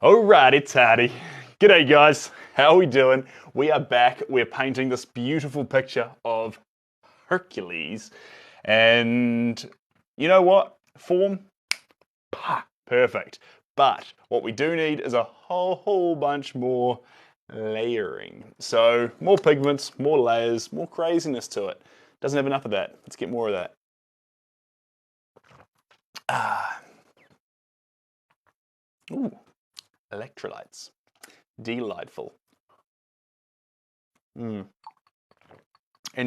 Alrighty, tardy. G'day guys, how are we doing? We are back, we're painting this beautiful picture of Hercules. And you know what? Form? Perfect. But what we do need is a whole bunch more layering. So more pigments, more layers, more craziness to it. Doesn't have enough of that. Let's get more of that. Ooh, electrolytes. Delightful. And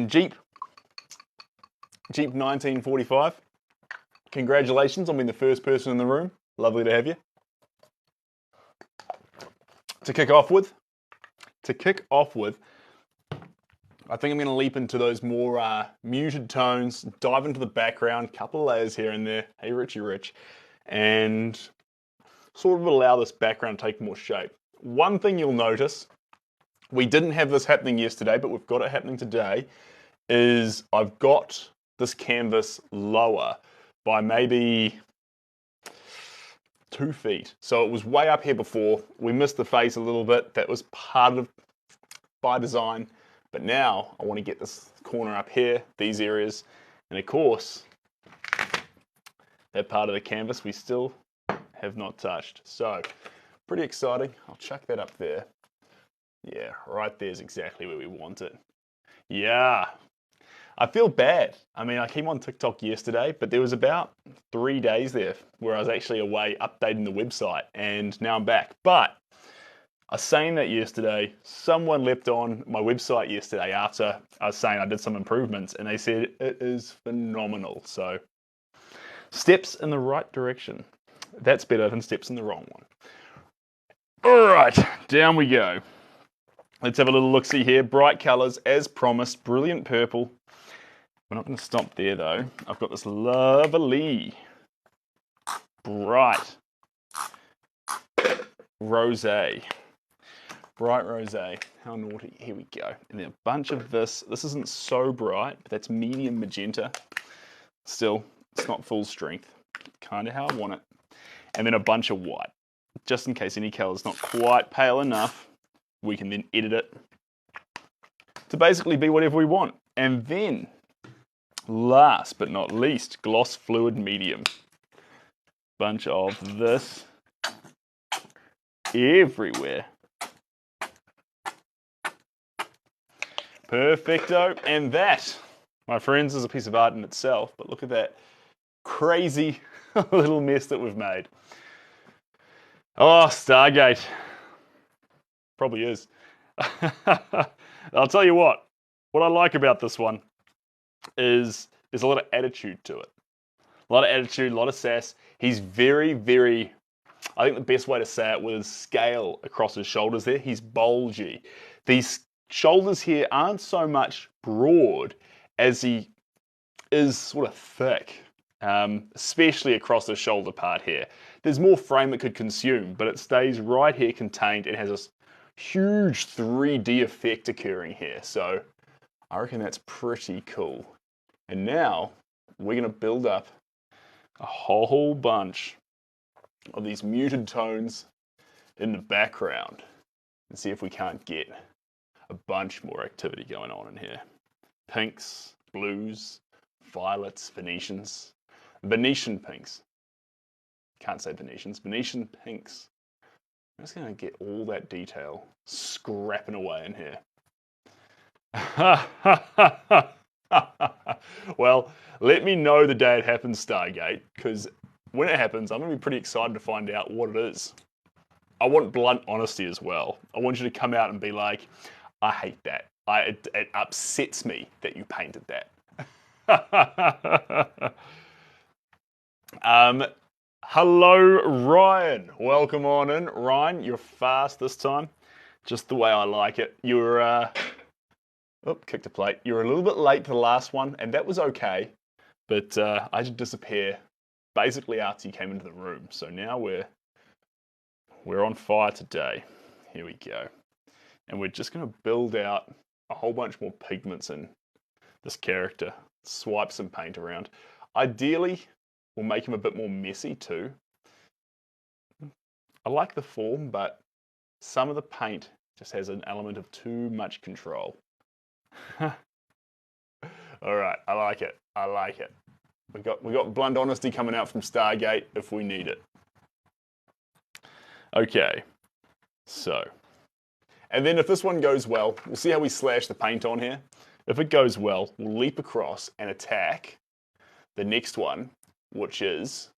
Jeep 1945. Congratulations on being the first person in the room. Lovely to have you. To kick off with, I think I'm going to leap into those more muted tones, dive into the background, couple of layers here and there. Hey, Richie Rich. And sort of allow this background to take more shape. One thing you'll notice, we didn't have this happening yesterday, but we've got it happening today, is I've got this canvas lower by maybe 2 feet. So it was way up here before. We missed the face a little bit. That was part of by design. But now I want to get this corner up here, these areas, and of course, that part of the canvas we still have not touched. So pretty exciting. I'll chuck that up there. Yeah, right there's exactly where we want it. Yeah. I feel bad. I mean, I came on TikTok yesterday, but there was about 3 days there where I was actually away updating the website, and now I'm back. But I was saying that yesterday, someone leapt on my website yesterday after I was saying I did some improvements, and they said it is phenomenal. So steps in the right direction. That's better than steps in the wrong one. All right, down we go. Let's have a little look-see here. Bright colours, as promised. Brilliant purple. We're not going to stop there, though. I've got this lovely, bright rosé. Bright rosé. How naughty. Here we go. And then a bunch of this. This isn't so bright, but that's medium magenta. Still, it's not full strength. Kind of how I want it. And then a bunch of white. Just in case any colour's not quite pale enough, we can then edit it to basically be whatever we want. And then, last but not least, gloss fluid medium. Bunch of this everywhere. Perfecto. And that, my friends, is a piece of art in itself. But look at that crazy little mess that we've made. Oh, Stargate. Probably is. I'll tell you what I like about this one is there's a lot of attitude to it. A lot of attitude, a lot of sass. He's very, very, I think the best way to say it was scale across his shoulders there. He's bulgy. These shoulders here aren't so much broad as he is sort of thick, especially across the shoulder part here. There's more frame it could consume, but it stays right here contained and has this huge 3D effect occurring here. So I reckon that's pretty cool. And now we're going to build up a whole bunch of these muted tones in the background and see if we can't get a bunch more activity going on in here. Pinks, blues, violets, Venetians, Venetian pinks. Can't say Venetians, Venetian pinks. I'm just going to get all that detail scrapping away in here. Well, let me know the day it happens, Stargate, because when it happens, I'm going to be pretty excited to find out what it is. I want blunt honesty as well. I want you to come out and be like, I hate that. It upsets me that you painted that. Hello, Ryan. Welcome on in. Ryan, you're fast this time. Just the way I like it. You're, kicked a plate. You're a little bit late to the last one, and that was okay. But I did disappear basically after you came into the room. So now we're on fire today. Here we go. And we're just going to build out a whole bunch more pigments in this character. Swipe some paint around. Ideally, we'll make him a bit more messy too. I like the form, but some of the paint just has an element of too much control. All right, I like it. I like it. We got blunt honesty coming out from Stargate if we need it. Okay, so, and then if this one goes well, we'll see how we slash the paint on here. If it goes well, we'll leap across and attack the next one, which is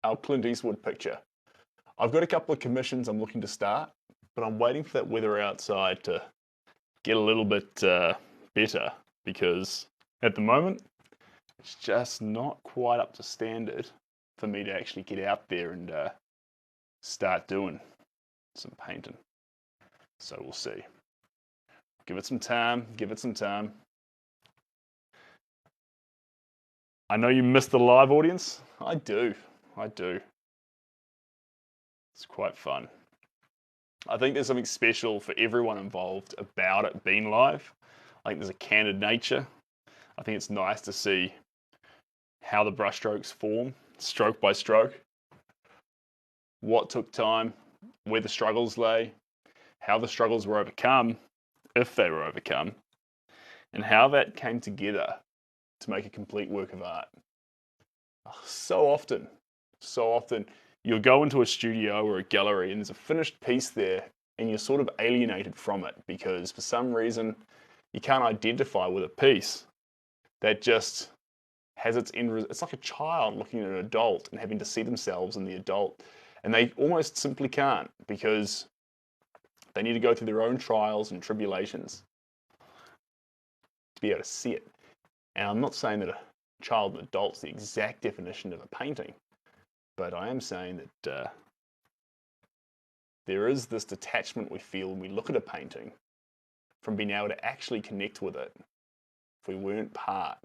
our Clint Eastwood picture. I've got a couple of commissions I'm looking to start, but I'm waiting for that weather outside to get a little bit better, because at the moment it's just not quite up to standard for me to actually get out there and start doing some painting. So we'll see. Give it some time, give it some time. I know you missed the live audience. I do. It's quite fun. I think there's something special for everyone involved about it being live. I think there's a candid nature. I think it's nice to see how the brushstrokes form, stroke by stroke, what took time, where the struggles lay, how the struggles were overcome, if they were overcome, and how that came together to make a complete work of art. So often, you'll go into a studio or a gallery and there's a finished piece there and you're sort of alienated from it because for some reason you can't identify with a piece that just has its end. It's like a child looking at an adult and having to see themselves in the adult, and they almost simply can't because they need to go through their own trials and tribulations to be able to see it. And I'm not saying that a child and adult's the exact definition of a painting, but I am saying that there is this detachment we feel when we look at a painting from being able to actually connect with it if we weren't part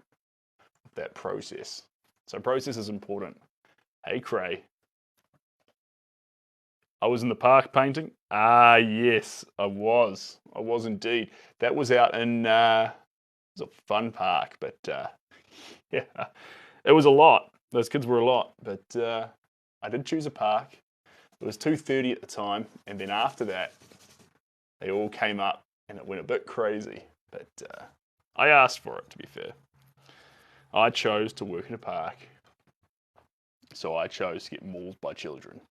of that process. So process is important. Hey, Cray. I was in the park painting? Ah, yes, I was. I was indeed. That was out in, it was a fun park, but yeah, it was a lot. Those kids were a lot, but I did choose a park. It was 2:30 at the time, and then after that, they all came up, and it went a bit crazy. But I asked for it, to be fair. I chose to work in a park, so I chose to get mauled by children.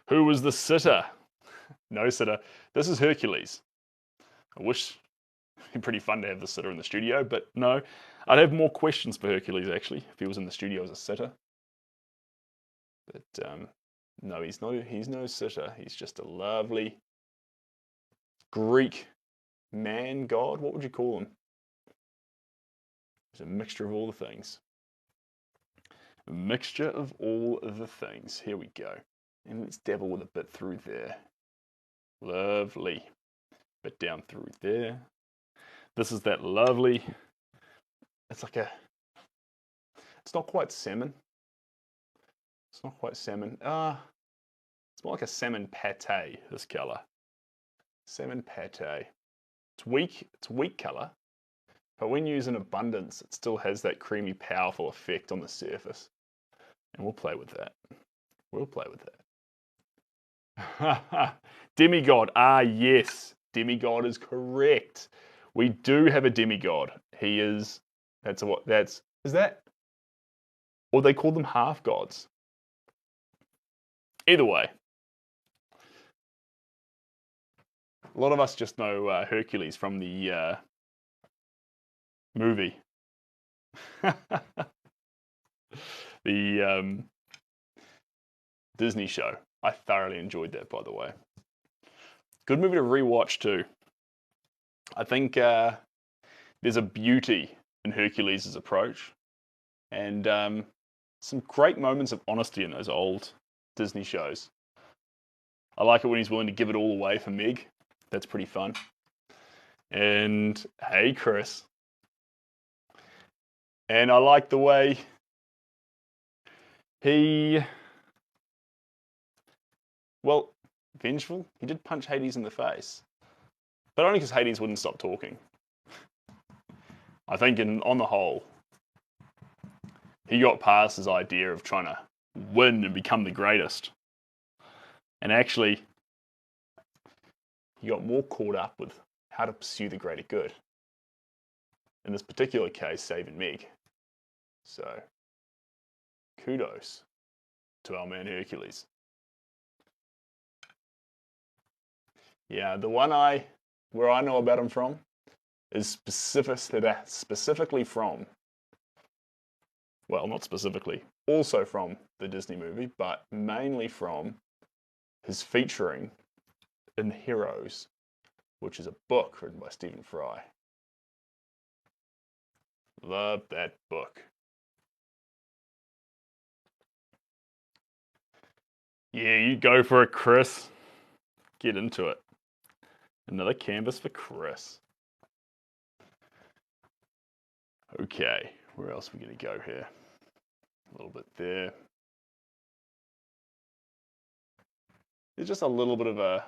Who was the sitter? No sitter. This is Hercules. I wish it'd be pretty fun to have the sitter in the studio, but no. I'd have more questions for Hercules, actually, if he was in the studio as a sitter. But no, he's no sitter. He's just a lovely Greek man god. What would you call him? He's a mixture of all the things. A mixture of all the things. Here we go. And let's dabble with a bit through there. Lovely. Bit down through there. This is that lovely, it's like a, it's not quite salmon. It's not quite salmon. It's more like a salmon pate, this color. Salmon pate. It's weak color, but when used in abundance, it still has that creamy, powerful effect on the surface. And we'll play with that. We'll play with that. Demigod. Ah, yes. Demigod is correct. We do have a demigod. He is, is that? Or they call them half gods. Either way. A lot of us just know Hercules from the movie. The Disney show. I thoroughly enjoyed that, by the way. Good movie to rewatch too. I think there's a beauty in Hercules' approach, and some great moments of honesty in those old Disney shows. I like it when he's willing to give it all away for Meg. That's pretty fun. And hey, Chris. And I like the way he, well, vengeful. He did punch Hades in the face, but only because Hades wouldn't stop talking. I think on the whole, he got past his idea of trying to win and become the greatest. And actually, he got more caught up with how to pursue the greater good. In this particular case, saving Meg. So, kudos to our man Hercules. Yeah, the one where I know about him from is specifically from, well, not specifically, also from the Disney movie, but mainly from his featuring in Heroes, which is a book written by Stephen Fry. Love that book. Yeah, you go for it, Chris. Get into it. Another canvas for Chris. Okay, where else are we going to go here? A little bit there. There's just a little bit of a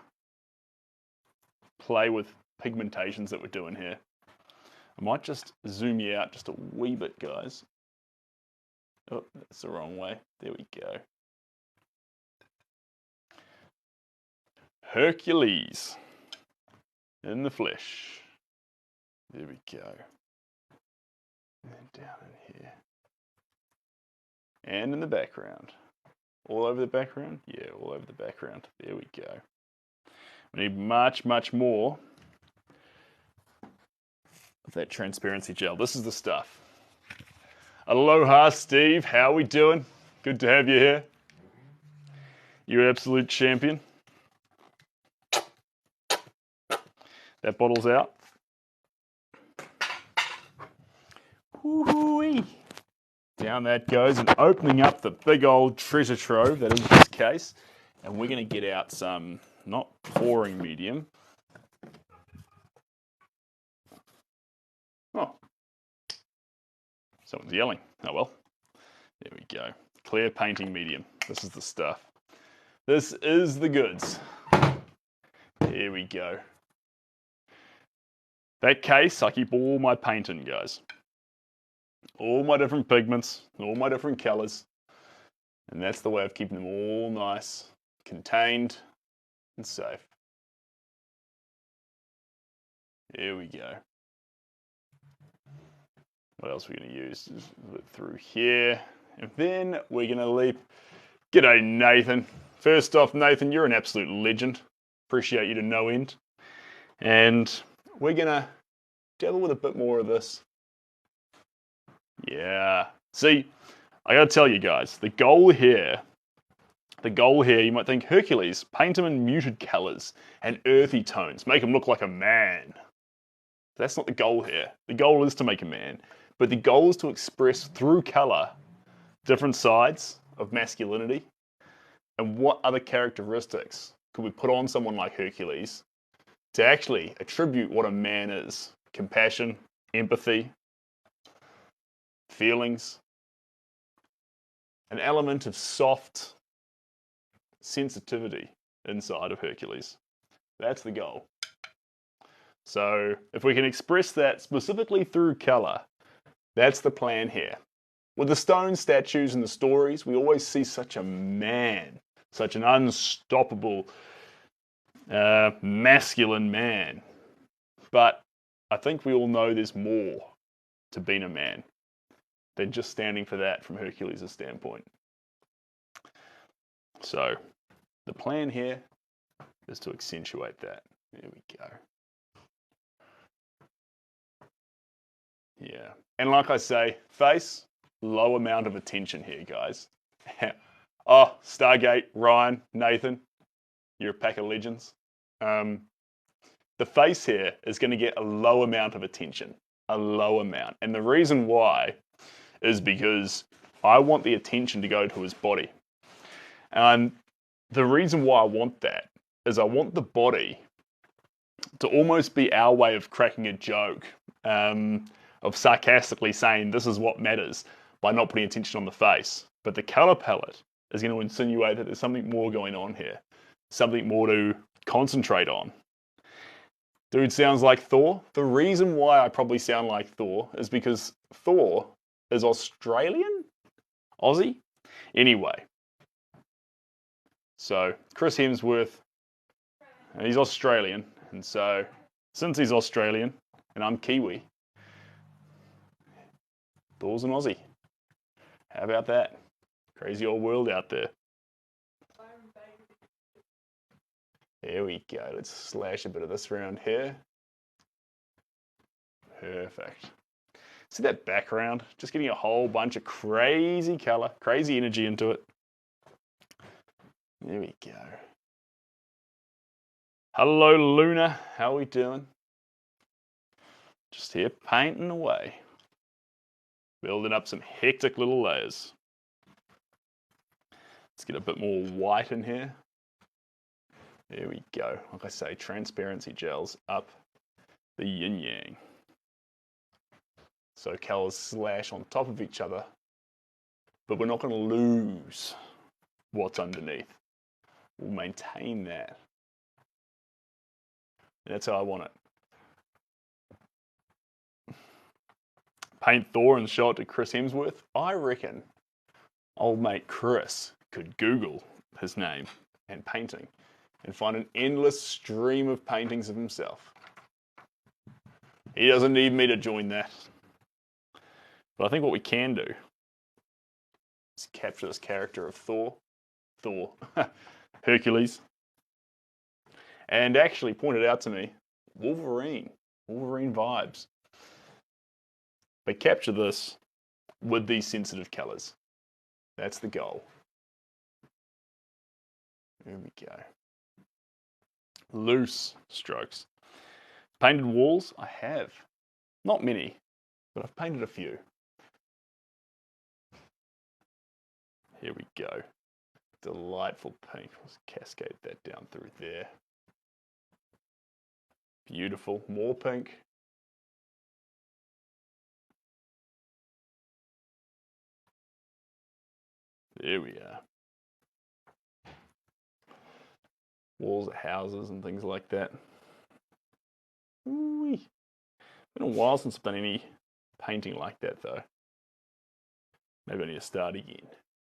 play with pigmentations that we're doing here. I might just zoom you out just a wee bit, guys. Oh, that's the wrong way. There we go. Hercules in the flesh. There we go. And then down in here. And in the background. All over the background? Yeah, all over the background. There we go. We need much, much more of that transparency gel. This is the stuff. Aloha, Steve. How are we doing? Good to have you here. You're absolute champion. That bottle's out. Woo-hoo-wee. Down that goes, and opening up the big old treasure trove that is this case. And we're going to get out some, not pouring medium. Oh. Someone's yelling. Oh well. There we go. Clear painting medium. This is the stuff. This is the goods. Here we go. That case, I keep all my paint in, guys. All my different pigments, all my different colors. And that's the way of keeping them all nice, contained, and safe. Here we go. What else are we going to use? Just look through here. And then we're going to leap. G'day, Nathan. First off, Nathan, you're an absolute legend. Appreciate you to no end. And we're going to dabble with a bit more of this. Yeah. See, I got to tell you guys, the goal here, you might think, Hercules, paint him in muted colors and earthy tones. Make him look like a man. That's not the goal here. The goal is to make a man. But the goal is to express through color different sides of masculinity and what other characteristics could we put on someone like Hercules to actually attribute what a man is. Compassion, empathy, feelings, an element of soft sensitivity inside of Hercules. That's the goal. So if we can express that specifically through color, that's the plan here. With the stone statues and the stories, we always see such a man, such an unstoppable, masculine man. But I think we all know there's more to being a man than just standing for that from Hercules' standpoint. So the plan here is to accentuate that. There we go. Yeah. And like I say, face, low amount of attention here, guys. Oh, Stargate, Ryan, Nathan, you're a pack of legends. The face here is going to get a low amount of attention. A low amount. And the reason why is because I want the attention to go to his body. And the reason why I want that is I want the body to almost be our way of cracking a joke, of sarcastically saying this is what matters by not putting attention on the face. But the color palette is going to insinuate that there's something more going on here, something more to concentrate on. Dude sounds like Thor. The reason why I probably sound like Thor is because Thor is Australian, Aussie. Anyway, so Chris Hemsworth, he's Australian, and so since he's Australian and I'm Kiwi, Thor's an Aussie. How about that? Crazy old world out there. There we go. Let's slash a bit of this around here. Perfect. See that background? Just getting a whole bunch of crazy color, crazy energy into it. There we go. Hello, Luna. How are we doing? Just here painting away. Building up some hectic little layers. Let's get a bit more white in here. There we go. Like I say, transparency gels up the yin yang. So colors slash on top of each other, but we're not going to lose what's underneath. We'll maintain that. That's how I want it. Paint Thor and show it to Chris Hemsworth. I reckon old mate Chris could Google his name and painting and find an endless stream of paintings of himself. He doesn't need me to join that. But I think what we can do is capture this character of Thor, Hercules, and actually pointed out to me, Wolverine vibes. But capture this with these sensitive colors. That's the goal. There we go. Loose strokes. Painted walls, I have. Not many, but I've painted a few. Here we go. Delightful pink. Let's cascade that down through there. Beautiful. More pink. There we are. Walls of houses and things like that. Ooh-wee. Been a while since I've done any painting like that though. Maybe I need to start again.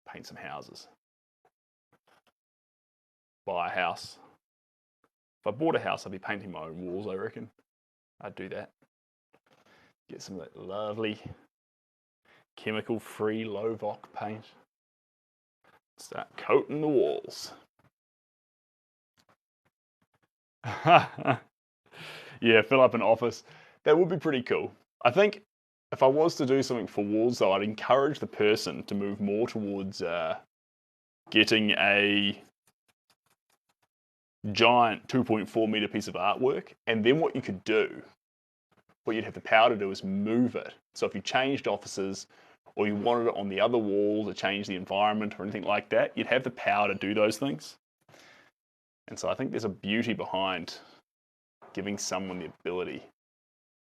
Paint some houses. Buy a house. If I bought a house, I'd be painting my own walls, I reckon. I'd do that. Get some of that lovely chemical-free low-voc paint. Start coating the walls. Yeah, fill up an office. That would be pretty cool. I think if I was to do something for walls, though, I'd encourage the person to move more towards getting a giant 2.4 meter piece of artwork. And then what you could do, what you'd have the power to do is move it. So if you changed offices or you wanted it on the other wall to change the environment or anything like that, you'd have the power to do those things. And so I think there's a beauty behind giving someone the ability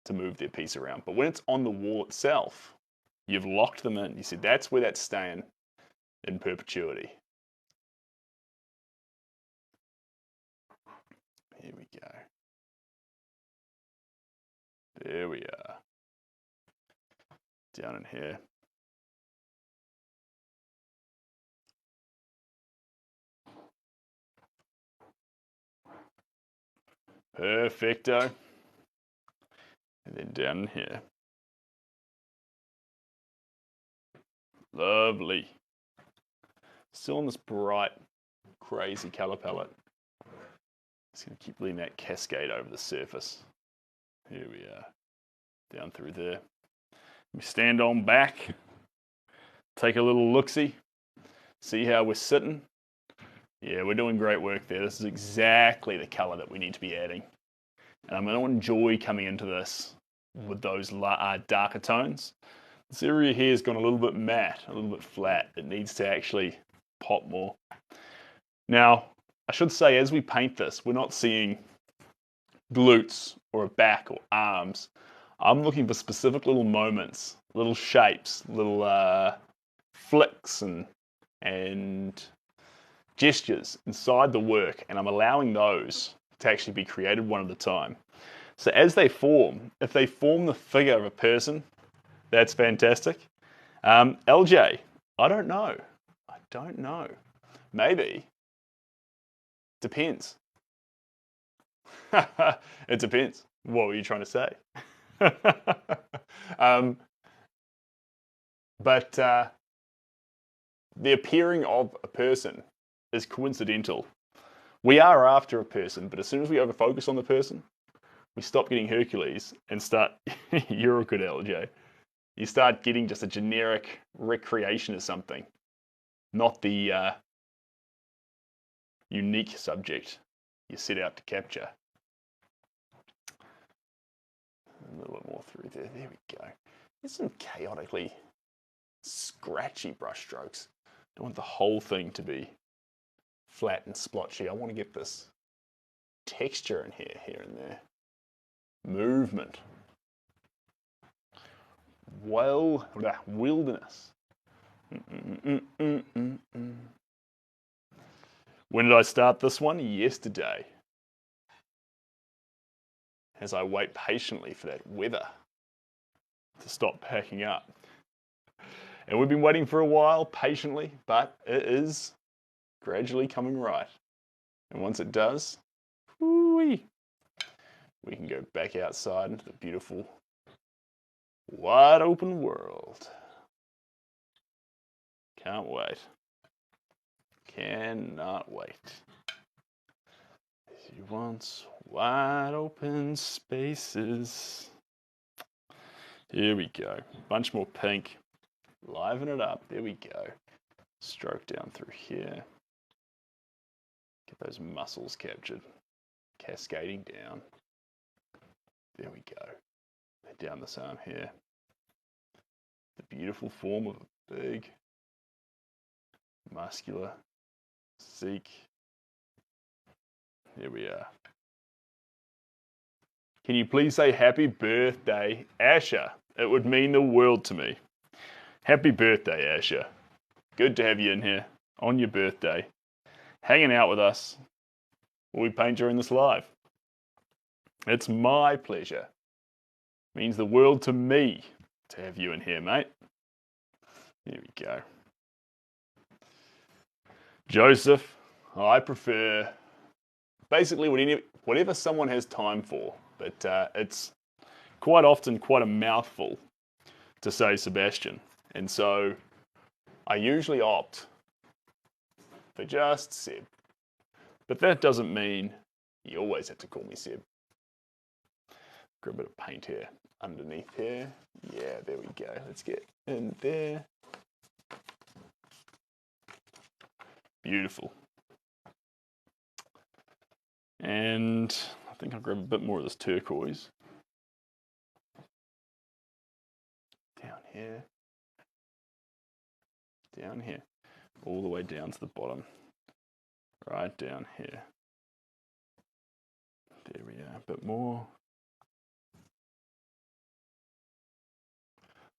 to move their piece around. But when it's on the wall itself, you've locked them in. You said that's where that's staying in perpetuity. Here we go. There we are. Down in here. Perfecto. And then down in here. Lovely. Still on this bright, crazy color palette. Just going to keep letting that cascade over the surface. Here we are. Down through there. We stand on back. Take a little look-see. See how we're sitting. Yeah, we're doing great work there. This is exactly the color that we need to be adding. And I'm going to enjoy coming into this with those darker tones. This area here has gone a little bit matte, a little bit flat. It needs to actually pop more. Now, I should say, as we paint this, we're not seeing glutes or a back or arms. I'm looking for specific little moments, little shapes, little flicks and gestures inside the work, and I'm allowing those to actually be created one at a time. So as they form, if they form the figure of a person, that's fantastic. LJ, I don't know. I don't know. Maybe. Depends. It depends. What were you trying to say? um, but the appearing of a person is coincidental. We are after a person, but as soon as we overfocus on the person, we stop getting Hercules and start. You're a good LJ. You start getting just a generic recreation of something, not the unique subject you set out to capture. A little bit more through there. There we go. There's some chaotically scratchy brush strokes. I want the whole thing to be flat and splotchy. I want to get this texture in here and there. Movement. Well, wilderness. When did I start this one? Yesterday. As I wait patiently for that weather to stop packing up. And we've been waiting for a while, patiently, but it is gradually coming right. And once it does, we can go back outside into the beautiful, wide open world. Can't wait. Cannot wait. He wants wide open spaces. Here we go. Bunch more pink. Liven it up. There we go. Stroke down through here. Get those muscles captured. Cascading down. There we go. Down this arm here. The beautiful form of a big, muscular Zeke. Here we are. Can you please say happy birthday, Asher? It would mean the world to me. Happy birthday, Asher. Good to have you in here on your birthday, hanging out with us while we paint during this live. It's my pleasure. It means the world to me to have you in here, mate. Here we go. Joseph, I prefer basically whatever someone has time for, but it's quite often quite a mouthful to say Sebastian. And so I usually opt for just Seb. But that doesn't mean you always have to call me Seb. Grab a bit of paint here underneath here. Yeah, there we go. Let's get in there. Beautiful. And I think I'll grab a bit more of this turquoise. Down here. Down here. All the way down to the bottom. Right down here. There we are. A bit more.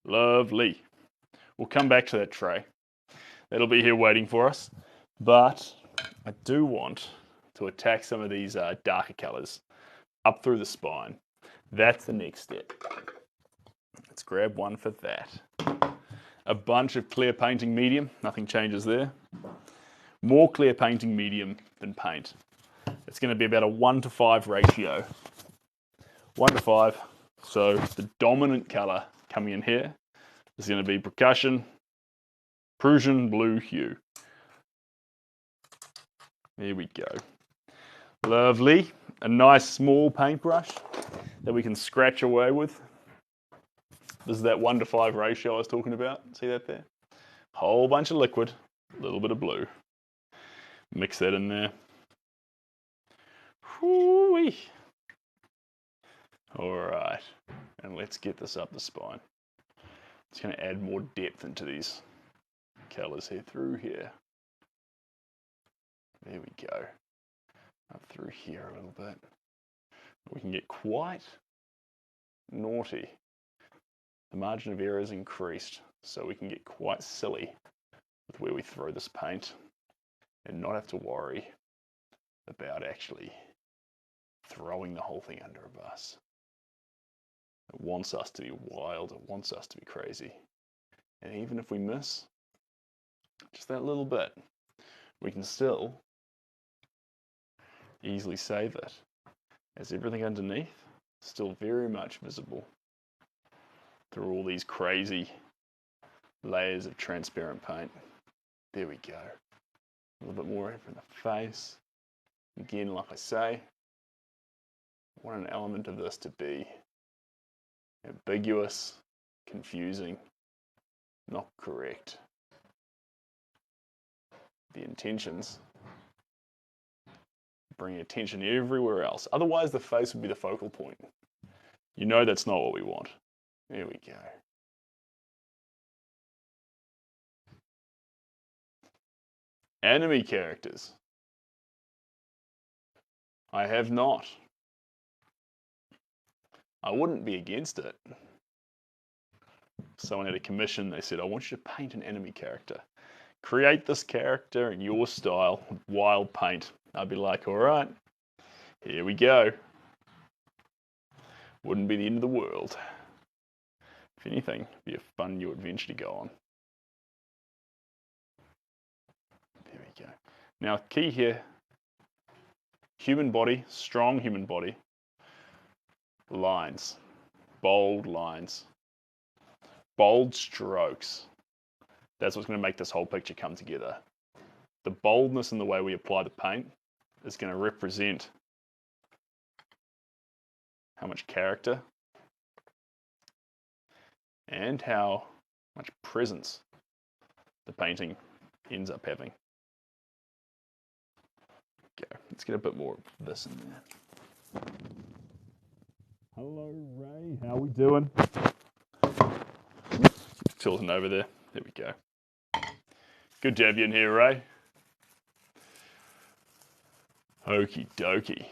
Lovely. We'll come back to that tray. That'll be here waiting for us. But I do want to attack some of these darker colors up through the spine. That's the next step. Let's grab one for that. A bunch of clear painting medium. Nothing changes there. More clear painting medium than paint. It's going to be about a 1:5 ratio. 1:5. So the dominant color coming in here is going to be percussion, Prussian blue hue. There we go. Lovely. A nice small paintbrush that we can scratch away with. This is that 1:5 ratio I was talking about. See that there? Whole bunch of liquid, a little bit of blue. Mix that in there. Whoo-wee. All right, and let's get this up the spine. It's going to add more depth into these colors here through here. There we go. Up through here a little bit. We can get quite naughty. The margin of error is increased, so we can get quite silly with where we throw this paint and not have to worry about actually throwing the whole thing under a bus. It wants us to be wild, it wants us to be crazy. And even if we miss, Just that little bit. We can still easily save it, as everything underneath is still very much visible through all these crazy layers of transparent paint. There we go. A little bit more in the face. Again, like I say, I want an element of this to be ambiguous, confusing, not correct. The intentions bring attention everywhere else. Otherwise, the face would be the focal point. You know that's not what we want. There we go. Enemy characters. I have not. I wouldn't be against it. Someone had a commission, they said, I want you to paint an enemy character. Create this character in your style, wild paint. I'd be like, all right, here we go. Wouldn't be the end of the world. If anything, it'd be a fun new adventure to go on. There we go. Now, key here, human body, strong human body, lines, bold lines, bold strokes. That's what's going to make this whole picture come together. The boldness in the way we apply the paint is going to represent how much character and how much presence the painting ends up having. Okay, let's get a bit more of this in there. Hello, Ray. How we doing? Tilting over there. There we go. Good to have you in here, Ray. Okie dokie.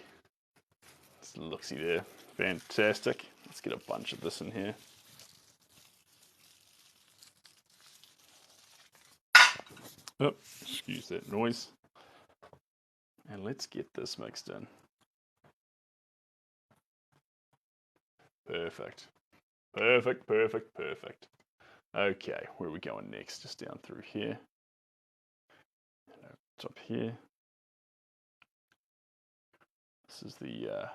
Just looksy there. Fantastic. Let's get a bunch of this in here. Oh, excuse that noise. And let's get this mixed in. Perfect. Perfect, perfect, perfect. Okay, where are we going next? Just down through here. And up here. This is the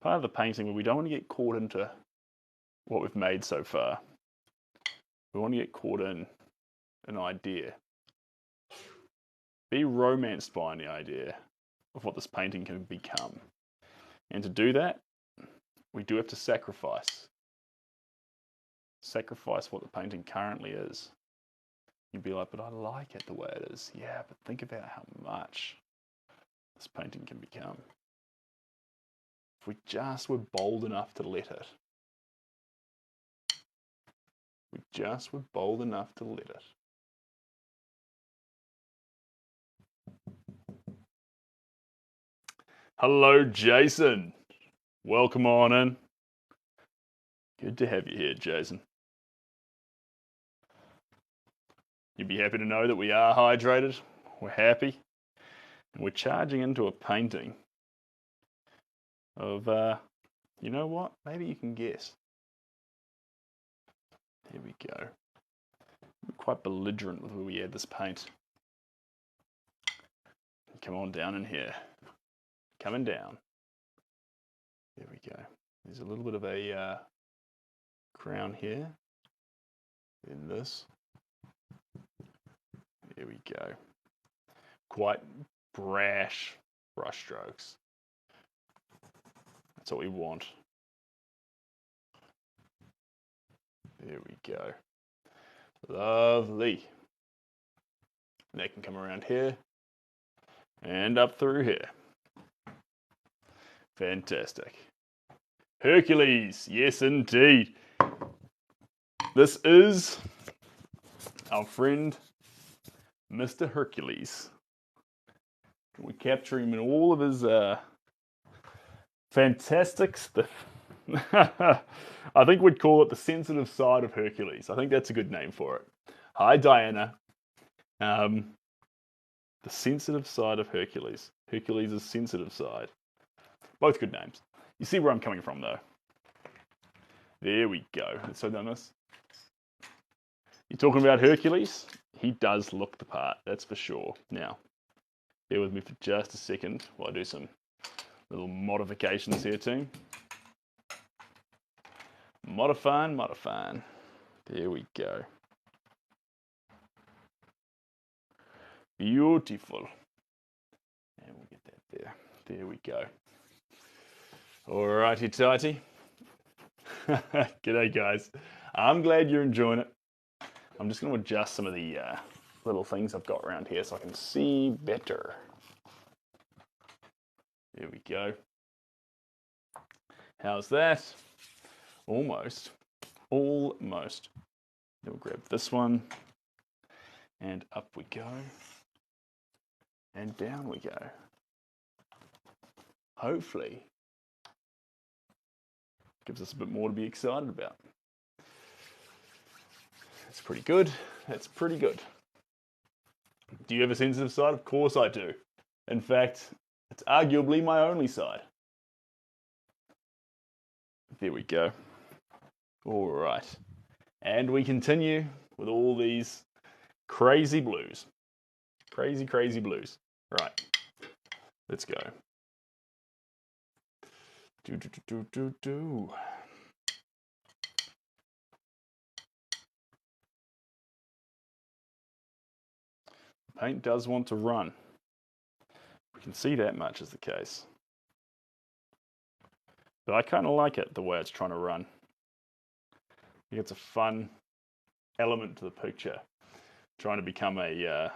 part of the painting where we don't want to get caught into what we've made so far. We want to get caught in an idea. Be romanced by the idea of what this painting can become. And to do that, we do have to sacrifice. Sacrifice what the painting currently is. You'd be like, but I like it the way it is. Yeah, but think about how much this painting can become. If we just were bold enough to let it. We just were bold enough to let it. Hello, Jason. Welcome on in. Good to have you here, Jason. You'd be happy to know that we are hydrated. We're happy. And we're charging into a painting of, you know what? Maybe you can guess. Here we go. We're quite belligerent with where we add this paint. Come on down in here. Coming down. There we go. There's a little bit of a crown here. Then this. There we go. Quite brash brush strokes. That's what we want. There we go. Lovely. And that can come around here and up through here. Fantastic. Hercules, yes indeed. This is our friend, Mr. Hercules. We capture him in all of his fantastic stuff. I think we'd call it the sensitive side of Hercules. I think that's a good name for it. Hi, Diana. The sensitive side of Hercules. Hercules' sensitive side. Both good names. You see where I'm coming from, though. There we go. So done this. You're talking about Hercules? He does look the part, that's for sure. Now, bear with me for just a second while I do some little modifications here, team. Modifying. There we go. Beautiful. And we'll get that there. There we go. Alrighty tighty. G'day guys. I'm glad you're enjoying it. I'm just going to adjust some of the little things I've got around here so I can see better. There we go. How's that? Almost. Almost. Then we'll grab this one. And up we go. And down we go. Hopefully, gives us a bit more to be excited about. That's pretty good. That's pretty good. Do you have a sensitive side? Of course I do. In fact, it's arguably my only side. There we go. All right. And we continue with all these crazy blues. Crazy blues. Right. Let's go. Do. Paint does want to run. We can see that much is the case. But I kind of like it, the way it's trying to run. I think it's a fun element to the picture. Trying to become a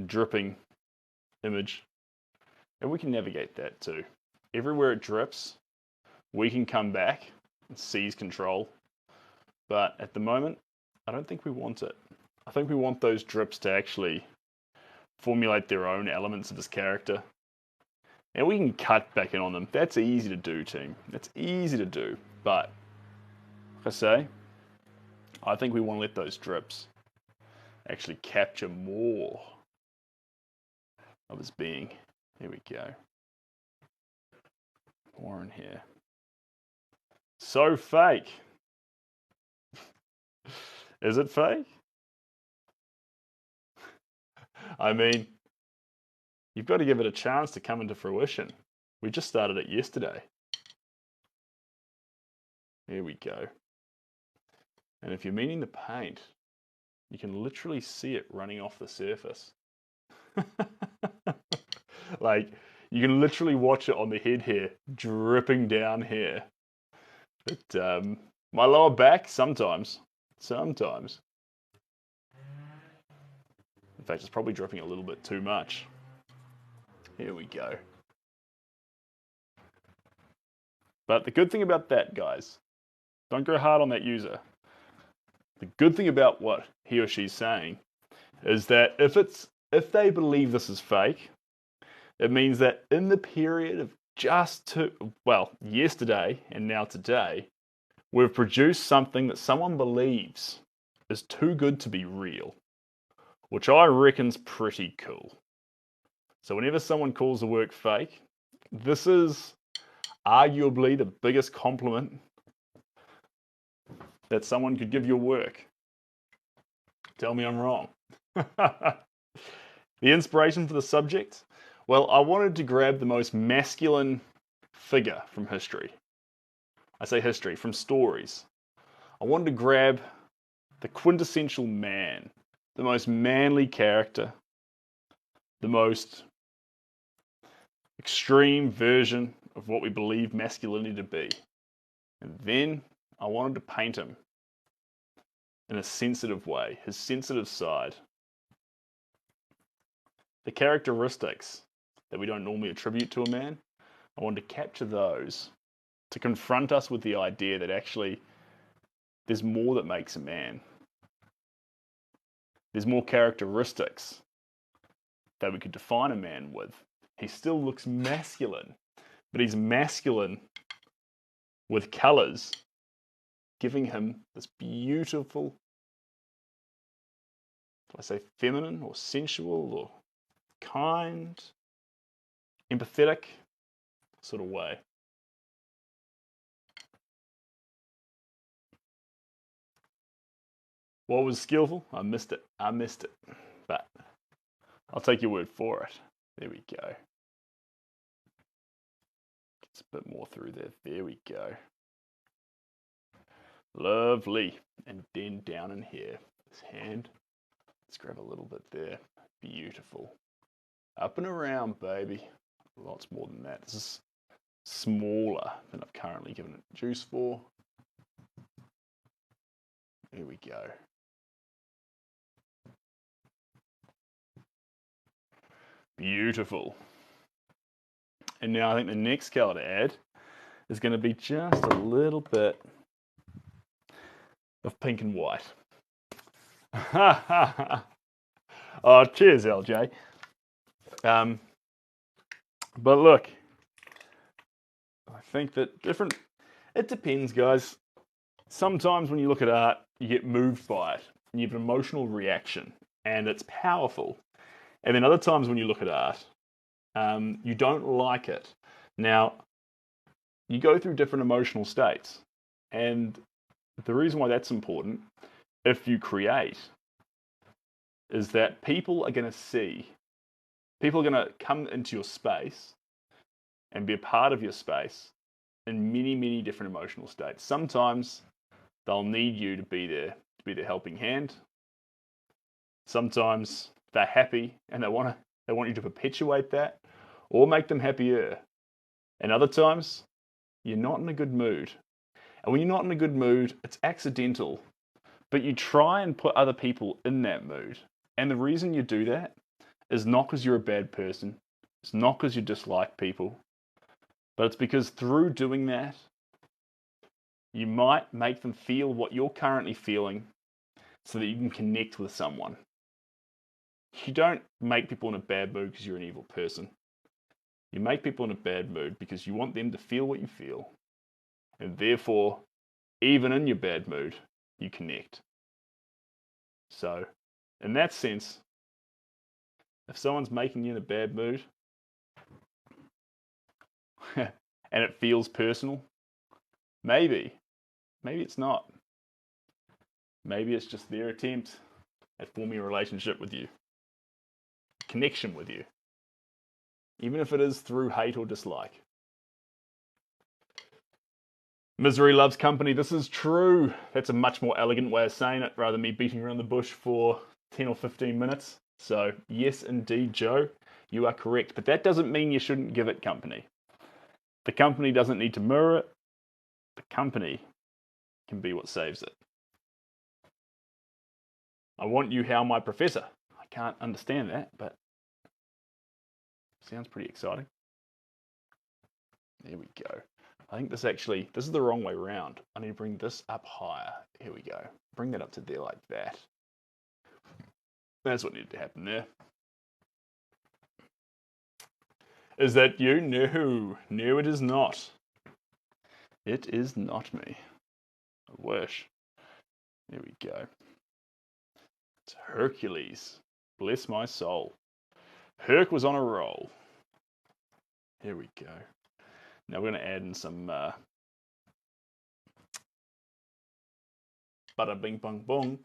dripping image. And we can navigate that too. Everywhere it drips, we can come back and seize control. But at the moment, I don't think we want it. I think we want those drips to actually formulate their own elements of his character. And we can cut back in on them. That's easy to do, team. That's easy to do. But, like I say, I think we want to let those drips actually capture more of his being. Here we go. More in here. So fake. Is it fake? I mean, you've got to give it a chance to come into fruition. We just started it yesterday. Here we go. And if you're meaning the paint, you can literally see it running off the surface. Like, you can literally watch it on the head here, dripping down here. But my lower back, sometimes. In fact, it's probably dripping a little bit too much. Here we go. But the good thing about that, guys, don't go hard on that user. The good thing about what he or she's saying is that if they believe this is fake, it means that in the period of yesterday and now today, we've produced something that someone believes is too good to be real, which I reckon's pretty cool. So whenever someone calls the work fake, this is arguably the biggest compliment that someone could give your work. Tell me I'm wrong. The inspiration for the subject? Well, I wanted to grab the most masculine figure from history. I say history, from stories. I wanted to grab the quintessential man, the most manly character, the most extreme version of what we believe masculinity to be. And then I wanted to paint him in a sensitive way, his sensitive side. The characteristics that we don't normally attribute to a man, I wanted to capture those to confront us with the idea that actually there's more that makes a man. There's more characteristics that we could define a man with. He still looks masculine, but he's masculine with colors, giving him this beautiful, do I say feminine or sensual or kind, empathetic sort of way. What was skillful? I missed it. But I'll take your word for it. There we go. Gets a bit more through there. There we go. Lovely. And then down in here, this hand. Let's grab a little bit there. Beautiful. Up and around, baby. Lots more than that. This is smaller than I've currently given it juice for. There we go. Beautiful. And now I think the next color to add is going to be just a little bit of pink and white. Oh, cheers, LJ. But look, I think that it depends, guys. Sometimes when you look at art, you get moved by it, and you have an emotional reaction, and it's powerful. And then other times when you look at art, you don't like it. Now, you go through different emotional states, and the reason why that's important, if you create, is that people are going to come into your space and be a part of your space in many, many different emotional states. Sometimes they'll need you to be their helping hand. Sometimes they're happy and they want you to perpetuate that or make them happier. And other times, you're not in a good mood. And when you're not in a good mood, it's accidental. But you try and put other people in that mood. And the reason you do that is not because you're a bad person. It's not because you dislike people. But it's because through doing that, you might make them feel what you're currently feeling so that you can connect with someone. You don't make people in a bad mood because you're an evil person. You make people in a bad mood because you want them to feel what you feel. And therefore, even in your bad mood, you connect. So, in that sense, if someone's making you in a bad mood, and it feels personal, maybe it's not. Maybe it's just their attempt at forming a relationship with you, connection with you, even if it is through hate or dislike. Misery loves company. This is true. That's a much more elegant way of saying it rather than me beating around the bush for 10 or 15 minutes. So yes, indeed, Joe, you are correct. But that doesn't mean you shouldn't give it company. The company doesn't need to mirror it. The company can be what saves it. I want you how my professor. I can't understand that, but sounds pretty exciting. There we go. I think this is the wrong way around. I need to bring this up higher. Here we go. Bring that up to there like that. That's what needed to happen there. Is that you? No. No, it is not. It is not me. I wish. There we go. It's Hercules. Bless my soul. Herc was on a roll. Here we go. Now we're going to add in some bada bing bong bong.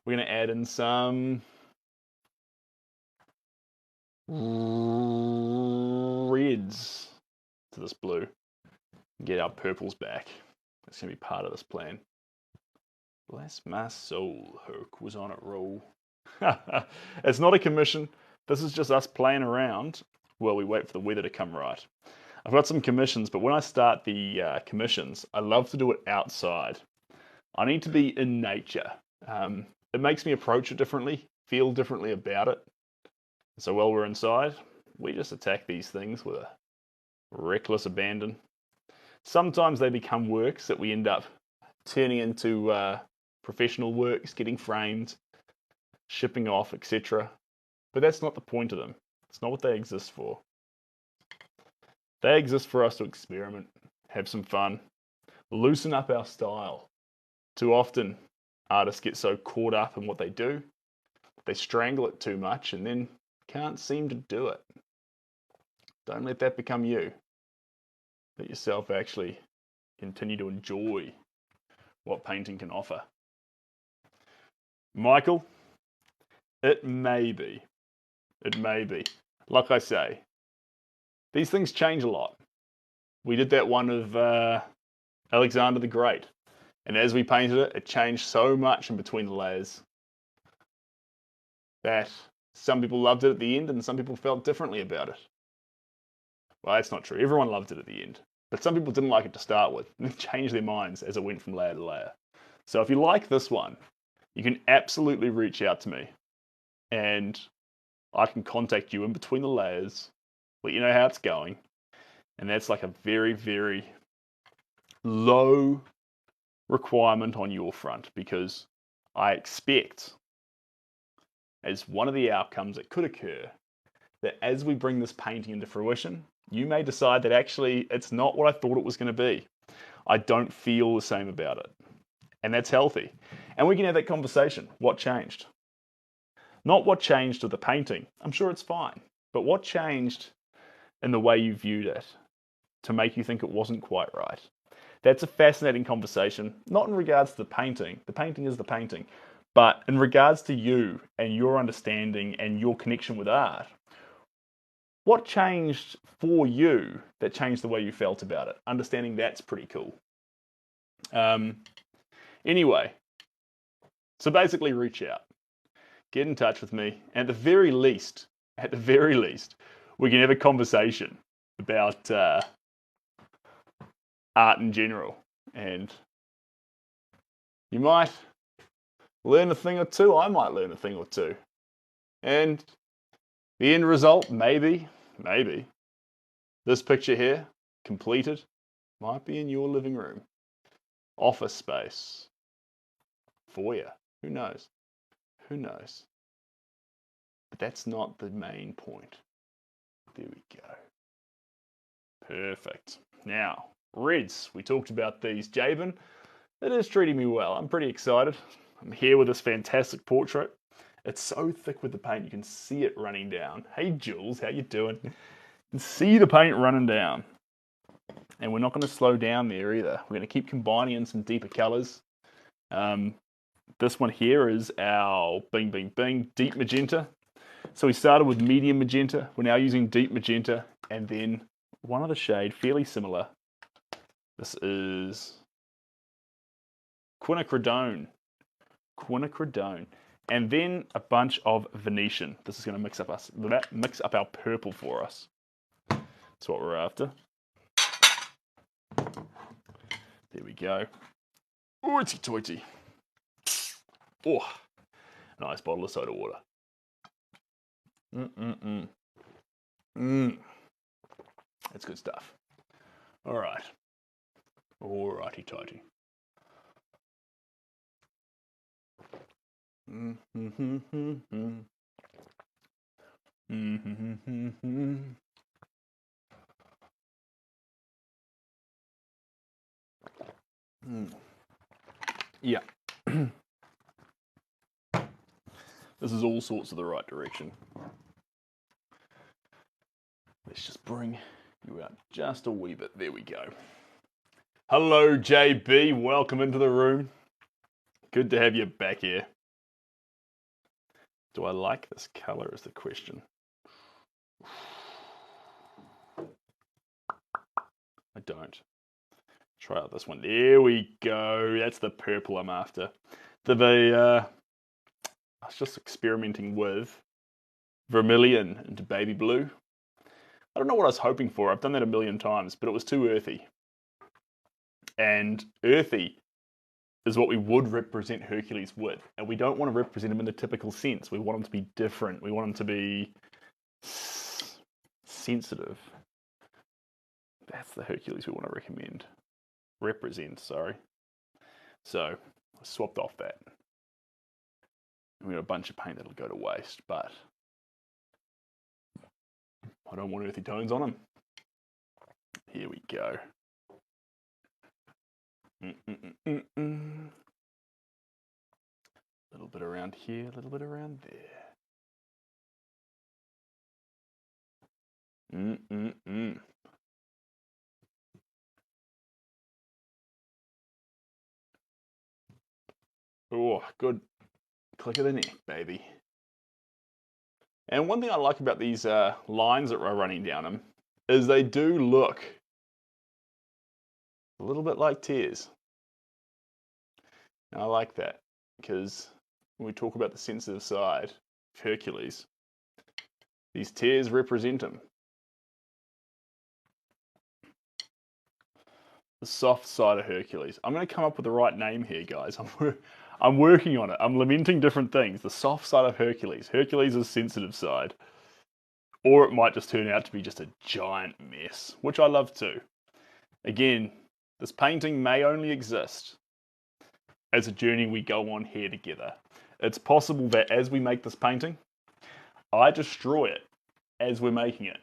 We're going to add in some reds to this blue. Get our purples back. That's going to be part of this plan. Bless my soul, Herc was on a roll. It's not a commission. This is just us playing around while we wait for the weather to come right. I've got some commissions, but when I start the commissions, I love to do it outside. I need to be in nature. It makes me approach it differently, feel differently about it. So while we're inside, we just attack these things with a reckless abandon. Sometimes they become works that we end up turning into professional works, getting framed, shipping off, etc. But that's not the point of them. It's not what they exist for. They exist for us to experiment, have some fun, loosen up our style. Too often, artists get so caught up in what they do, they strangle it too much and then can't seem to do it. Don't let that become you. Let yourself actually continue to enjoy what painting can offer. Michael, it may be. It may be. Like I say, these things change a lot. We did that one of Alexander the Great. And as we painted it, it changed so much in between the layers that some people loved it at the end and some people felt differently about it. Well, that's not true. Everyone loved it at the end. But some people didn't like it to start with and changed their minds as it went from layer to layer. So if you like this one, you can absolutely reach out to me and I can contact you in between the layers, let you know how it's going. And that's like a very, very low requirement on your front because I expect, as one of the outcomes that could occur, that as we bring this painting into fruition, you may decide that actually it's not what I thought it was going to be. I don't feel the same about it. And that's healthy. And we can have that conversation. What changed? Not what changed with the painting. I'm sure it's fine. But what changed in the way you viewed it to make you think it wasn't quite right? That's a fascinating conversation, not in regards to the painting. The painting is the painting. But in regards to you and your understanding and your connection with art, what changed for you that changed the way you felt about it? Understanding that's pretty cool. Anyway, so basically reach out. Get in touch with me. And at the very least, we can have a conversation about art in general. And you might learn a thing or two. I might learn a thing or two. And the end result, maybe, this picture here, completed, might be in your living room. Office space. Foyer. Who knows? Who knows? But that's not the main point. There we go. Perfect. Now, reds. We talked about these. Jabin, it is treating me well. I'm pretty excited. I'm here with this fantastic portrait. It's so thick with the paint, you can see it running down. Hey, Jules, how you doing? You can see the paint running down. And we're not going to slow down there either. We're going to keep combining in some deeper colors. This one here is our bing, bing, bing, deep magenta. So we started with medium magenta. We're now using deep magenta. And then one other shade, fairly similar. This is quinacridone. And then a bunch of Venetian. This is going to mix up our purple for us. That's what we're after. There we go. Hoity toity. Oh, nice bottle of soda water. That's good stuff. All right. Alrighty tighty. Yeah. This is all sorts of the right direction. Let's just bring you out just a wee bit. There we go. Hello, JB. Welcome into the room. Good to have you back here. Do I like this color is the question. I don't. Try out this one. There we go. That's the purple I'm after. I was just experimenting with vermilion into baby blue. I don't know what I was hoping for. I've done that a million times, but it was too earthy. And earthy is what we would represent Hercules with. And we don't want to represent him in the typical sense. We want him to be different. We want him to be sensitive. That's the Hercules we want to represent, sorry. So I swapped off that. And we got a bunch of paint that'll go to waste, but I don't want earthy tones on them. Here we go. A little bit around here, a little bit around there. Oh, good. click of the neck, baby. And one thing I like about these lines that we're running down them is they do look a little bit like tears. And I like that because when we talk about the sensitive side of Hercules, these tears represent him. The soft side of Hercules. I'm going to come up with the right name here, guys. I'm working on it. I'm lamenting different things. The soft side of Hercules. Hercules is sensitive side. Or it might just turn out to be just a giant mess, which I love too. Again, this painting may only exist as a journey we go on here together. It's possible that as we make this painting, I destroy it as we're making it.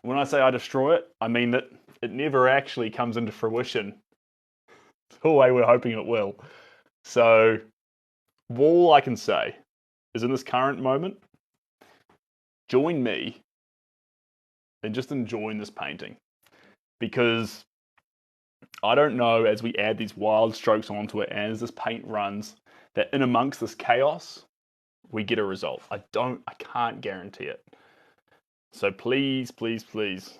When I say I destroy it, I mean that it never actually comes into fruition the way we're hoping it will. So all I can say is in this current moment, join me and just enjoying this painting. Because I don't know, as we add these wild strokes onto it, and as this paint runs, that in amongst this chaos, we get a result. I can't guarantee it. So please, please, please,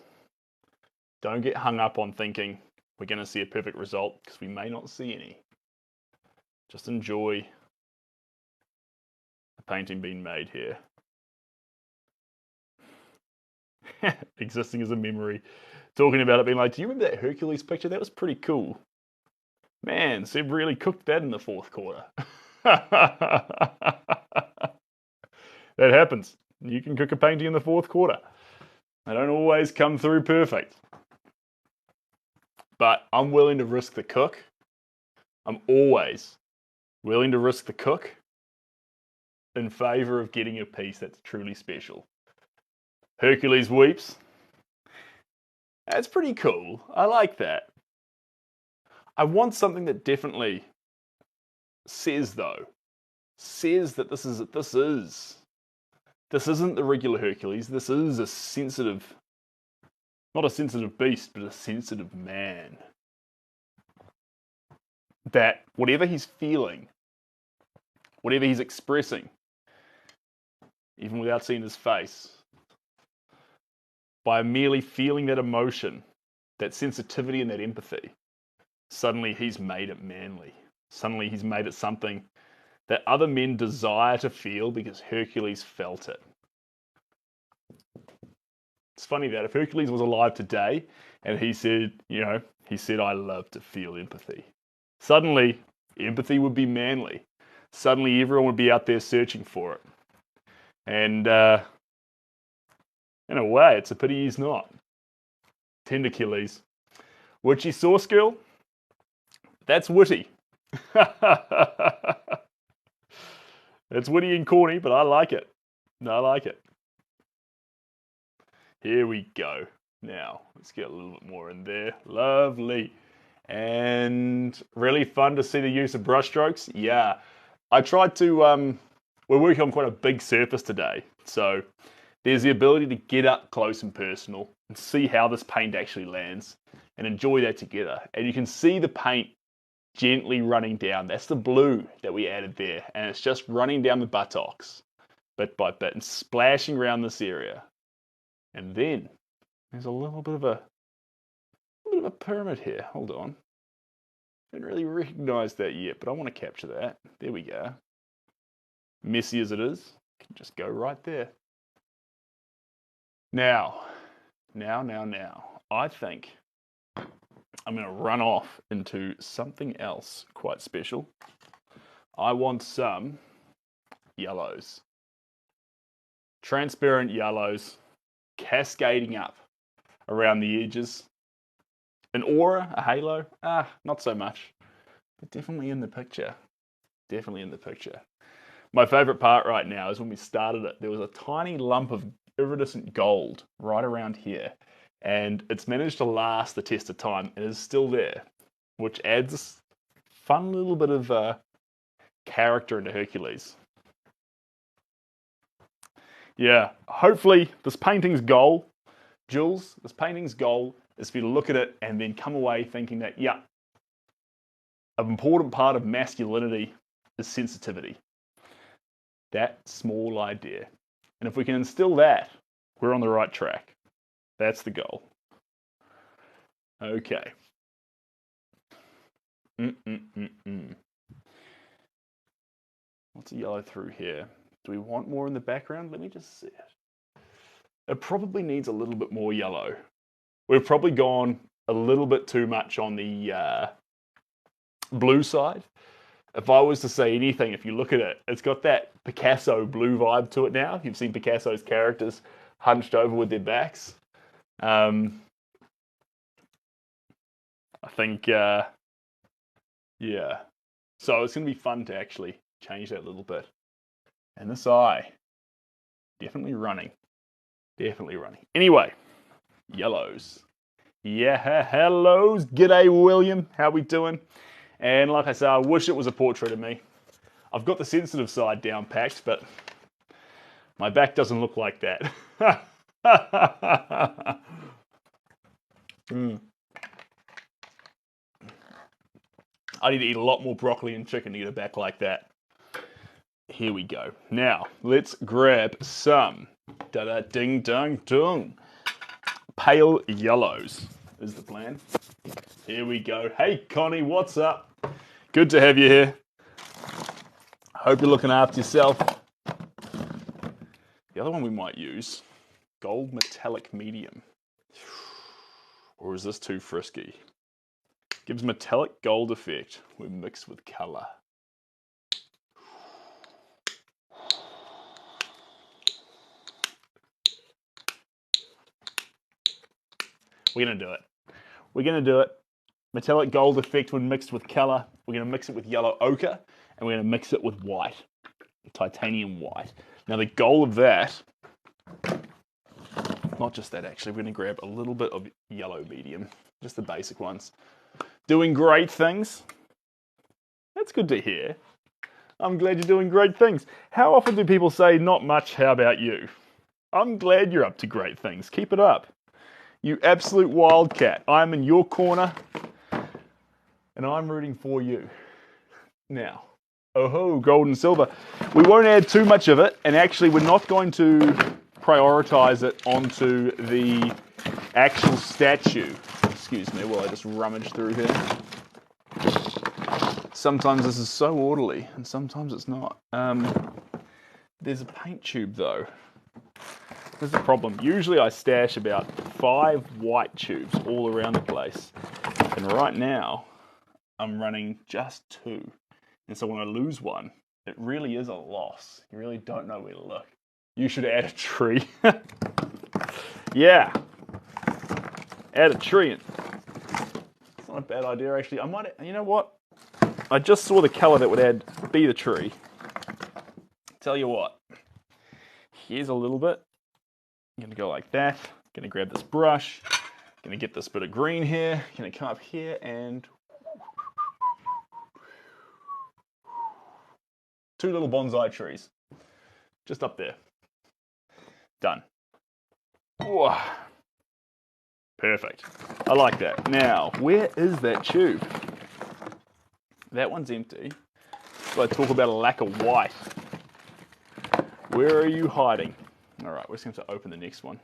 don't get hung up on thinking we're going to see a perfect result, because we may not see any. Just enjoy the painting being made here. Existing as a memory. Talking about it being like, do you remember that Hercules picture? That was pretty cool. Man, Seb really cooked that in the fourth quarter. That happens. You can cook a painting in the fourth quarter. They don't always come through perfect. But I'm willing to risk the cook. I'm always willing to risk the cook in favour of getting a piece that's truly special. Hercules weeps. That's pretty cool. I like that. I want something that definitely says that this isn't the regular Hercules. This is a sensitive, not a sensitive beast, but a sensitive man. That whatever he's feeling, whatever he's expressing, even without seeing his face, by merely feeling that emotion, that sensitivity and that empathy, suddenly he's made it manly. Suddenly he's made it something that other men desire to feel because Hercules felt it. It's funny that if Hercules was alive today and he said, I love to feel empathy. Suddenly, empathy would be manly. Suddenly everyone would be out there searching for it. And in a way, it's a pity he's not. Tender Achilles. Witchy Sauce Girl? That's witty. It's witty and corny, but I like it. I like it. Here we go. Now, let's get a little bit more in there. Lovely. And really fun to see the use of brushstrokes. Yeah. I tried to, we're working on quite a big surface today. So there's the ability to get up close and personal and see how this paint actually lands and enjoy that together. And you can see the paint gently running down. That's the blue that we added there. And it's just running down the buttocks bit by bit and splashing around this area. And then there's a little bit of a pyramid here. Hold on. Didn't really recognize that yet, but I want to capture that. There we go. Messy as it is, can just go right there. Now. I think I'm going to run off into something else quite special. I want some yellows. Transparent yellows cascading up around the edges. An aura, a halo, not so much. But definitely in the picture. Definitely in the picture. My favourite part right now is when we started it, there was a tiny lump of iridescent gold right around here. And it's managed to last the test of time. It is still there, which adds this fun little bit of character into Hercules. Yeah, hopefully this painting's goal, Jules, this painting's goal is for you to look at it and then come away thinking that, yeah, an important part of masculinity is sensitivity. That small idea. And if we can instill that, we're on the right track. That's the goal. Okay. What's a yellow through here? Do we want more in the background? Let me just see it. It probably needs a little bit more yellow. We've probably gone a little bit too much on the blue side. If I was to say anything, if you look at it, it's got that Picasso blue vibe to it now. You've seen Picasso's characters hunched over with their backs. I think, yeah. So it's going to be fun to actually change that a little bit. And this eye, definitely running. Definitely running. Anyway, yellows. Yeah, hellos. G'day, William. How we doing? And like I said, I wish it was a portrait of me. I've got the sensitive side down packed, but my back doesn't look like that. I need to eat a lot more broccoli and chicken to get a back like that. Here we go. Now, let's grab some ding-dong-dong. Pale yellows is the plan. Here we go. Hey, Connie, what's up? Good to have you here. Hope you're looking after yourself. The other one we might use, gold metallic medium. Or is this too frisky? Gives metallic gold effect when mixed with color. We're going to do it. We're going to do it. Metallic gold effect when mixed with color. We're going to mix it with yellow ochre, and we're going to mix it with white, titanium white. Now the goal of that, not just that actually, we're going to grab a little bit of yellow medium, just the basic ones. Doing great things. That's good to hear. I'm glad you're doing great things. How often do people say, not much, how about you? I'm glad you're up to great things. Keep it up. You absolute wildcat. I'm in your corner, and I'm rooting for you. Now, oh-ho, gold and silver. We won't add too much of it, and actually we're not going to prioritize it onto the actual statue. Excuse me while I just rummage through here. Sometimes this is so orderly, and sometimes it's not. There's a paint tube, though. There's a problem. Usually I stash about 5 white tubes all around the place. And right now, I'm running just 2. And so when I lose one, it really is a loss. You really don't know where to look. You should add a tree. Yeah. Add a tree in. It's not a bad idea, actually. I might, you know what? I just saw the color that would be the tree. Tell you what. Here's a little bit. I'm going to go like that. Going to grab this brush. Going to get this bit of green here. Going to come up here and 2 little bonsai trees. Just up there. Done. Whoa. Perfect. I like that. Now, where is that tube? That one's empty. So I talk about a lack of white. Where are you hiding? All right, we're just going to open the next one.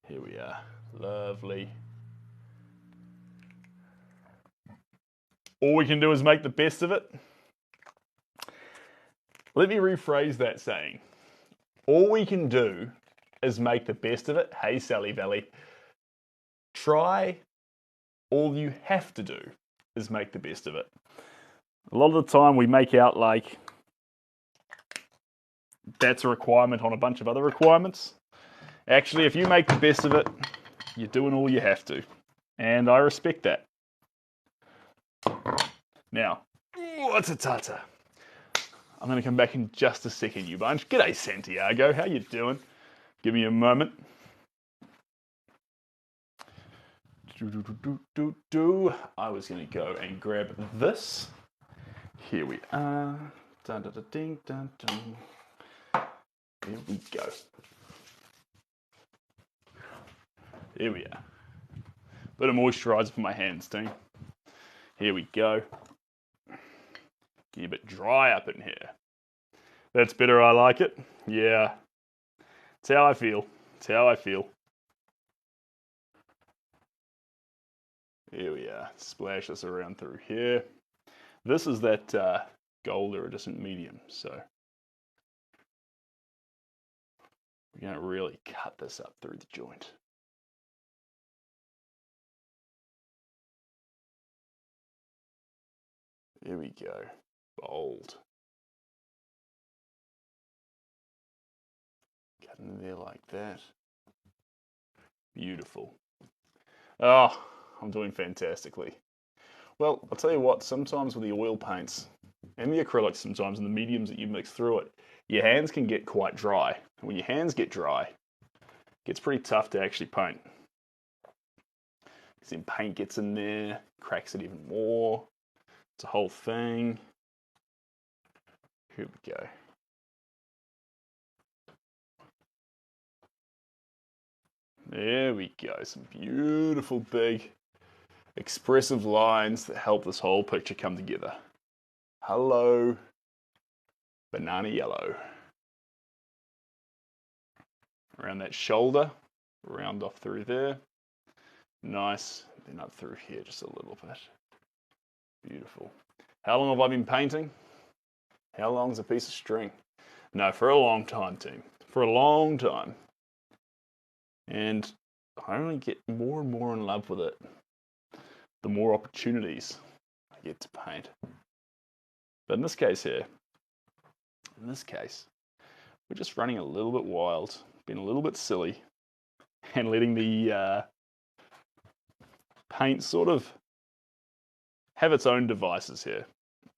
Here we are. Lovely. All we can do is make the best of it. Let me rephrase that saying. All we can do is make the best of it. Hey, Sally Valley. Try. All you have to do is make the best of it. A lot of the time we make out like that's a requirement on a bunch of other requirements. Actually, if you make the best of it, you're doing all you have to. And I respect that. Now, what's a tata? I'm going to come back in just a second, you bunch. G'day, Santiago. How you doing? Give me a moment. I was going to go and grab this. Here we are. Dun, dun, dun, ding, dun, dun. There we go. There we are. Bit of moisturiser for my hands, team. Here we go. Get a bit dry up in here. That's better, I like it. Yeah. It's how I feel. It's how I feel. Here we are. Splash this around through here. This is that gold iridescent medium, so we're going to really cut this up through the joint. There we go. Bold. Cut in there like that. Beautiful. Oh, I'm doing fantastically. Well, I'll tell you what, sometimes with the oil paints and the acrylics, sometimes in the mediums that you mix through it, your hands can get quite dry. And when your hands get dry, it gets pretty tough to actually paint. Because then paint gets in there, cracks it even more. It's a whole thing. Here we go. There we go. Some beautiful, big, expressive lines that help this whole picture come together. Hello, banana yellow. Around that shoulder, round off through there. Nice. Then up through here just a little bit. Beautiful. How long have I been painting? How long's a piece of string? No, for a long time, team. For a long time. And I only get more and more in love with it the more opportunities I get to paint. But in this case here, we're just running a little bit wild, being a little bit silly, and letting the paint sort of have its own devices here.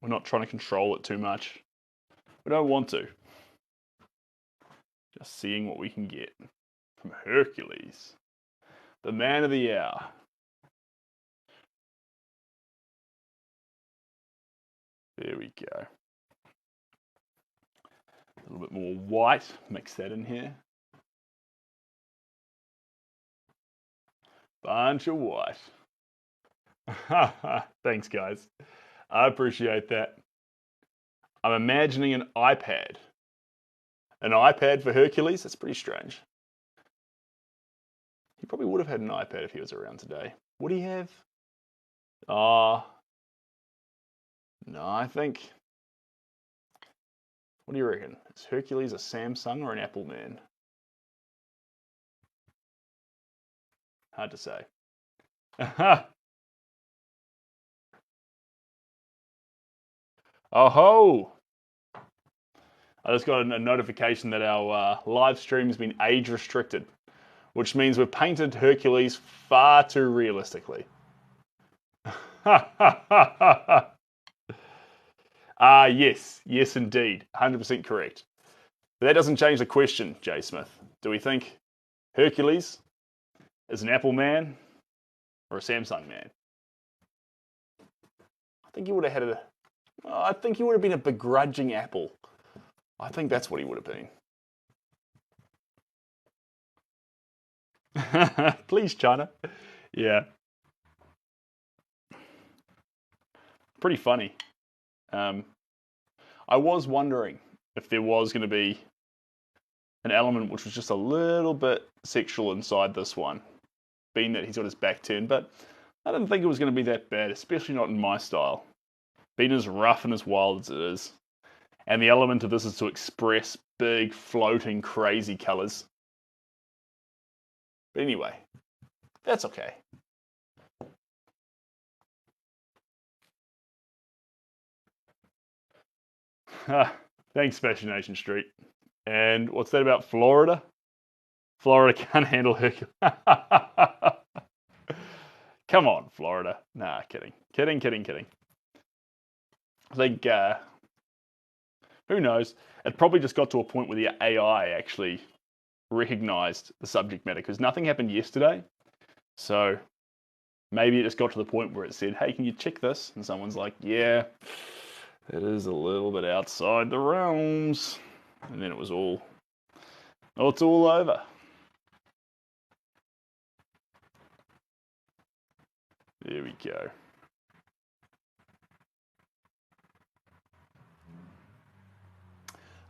We're not trying to control it too much. We don't want to. Just seeing what we can get from Hercules, the man of the hour. There we go. A little bit more white, mix that in here. Bunch of white. Thanks, guys. I appreciate that. I'm imagining an iPad. An iPad for Hercules? That's pretty strange. He probably would have had an iPad if he was around today. Would he have? No, I think... What do you reckon? Is Hercules a Samsung or an Apple man? Hard to say. Oh ho! I just got a notification that our live stream has been age restricted, which means we've painted Hercules far too realistically. Yes indeed, 100% correct. But that doesn't change the question, Jay Smith. Do we think Hercules is an Apple man or a Samsung man? I think he would have had I think he would have been a begrudging Apple. I think that's what he would have been. Please, China. Yeah. Pretty funny. I was wondering if there was going to be an element which was just a little bit sexual inside this one, being that he's got his back turned, but I didn't think it was going to be that bad, especially not in my style. Being as rough and as wild as it is. And the element of this is to express big, floating, crazy colours. But anyway, that's okay. Thanks, Fascination Street. And what's that about Florida? Florida can't handle Hercules. Come on, Florida. Nah, kidding. Kidding. I think, who knows? It probably just got to a point where the AI actually recognized the subject matter because nothing happened yesterday. So maybe it just got to the point where it said, hey, can you check this? And someone's like, yeah, it is a little bit outside the realms. And then it was all, oh, it's all over. There we go.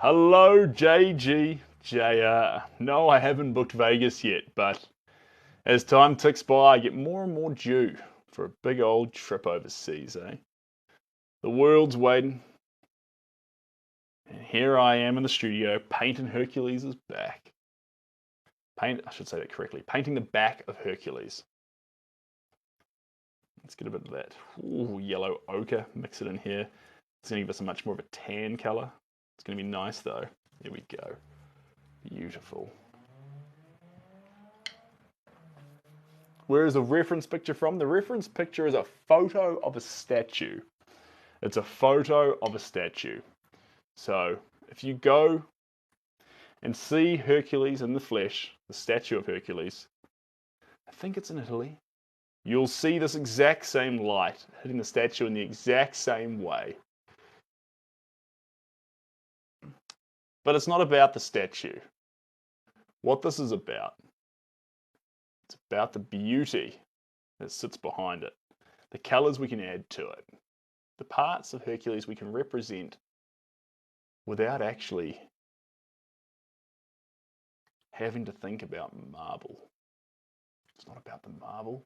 Hello, JGJR. No, I haven't booked Vegas yet, but as time ticks by, I get more and more due for a big old trip overseas, eh? The world's waiting, and here I am in the studio painting Hercules' back. I should say that correctly, painting the back of Hercules. Let's get a bit of that yellow ochre, mix it in here. It's going to give us a much more of a tan colour. It's going to be nice though. There we go. Beautiful. Where is the reference picture from? The reference picture is a photo of a statue. It's a photo of a statue. So if you go and see Hercules in the flesh, the statue of Hercules, I think it's in Italy, you'll see this exact same light hitting the statue in the exact same way. But it's not about the statue. What this is about, it's about the beauty that sits behind it, the colours we can add to it, the parts of Hercules we can represent without actually having to think about marble. It's not about the marble.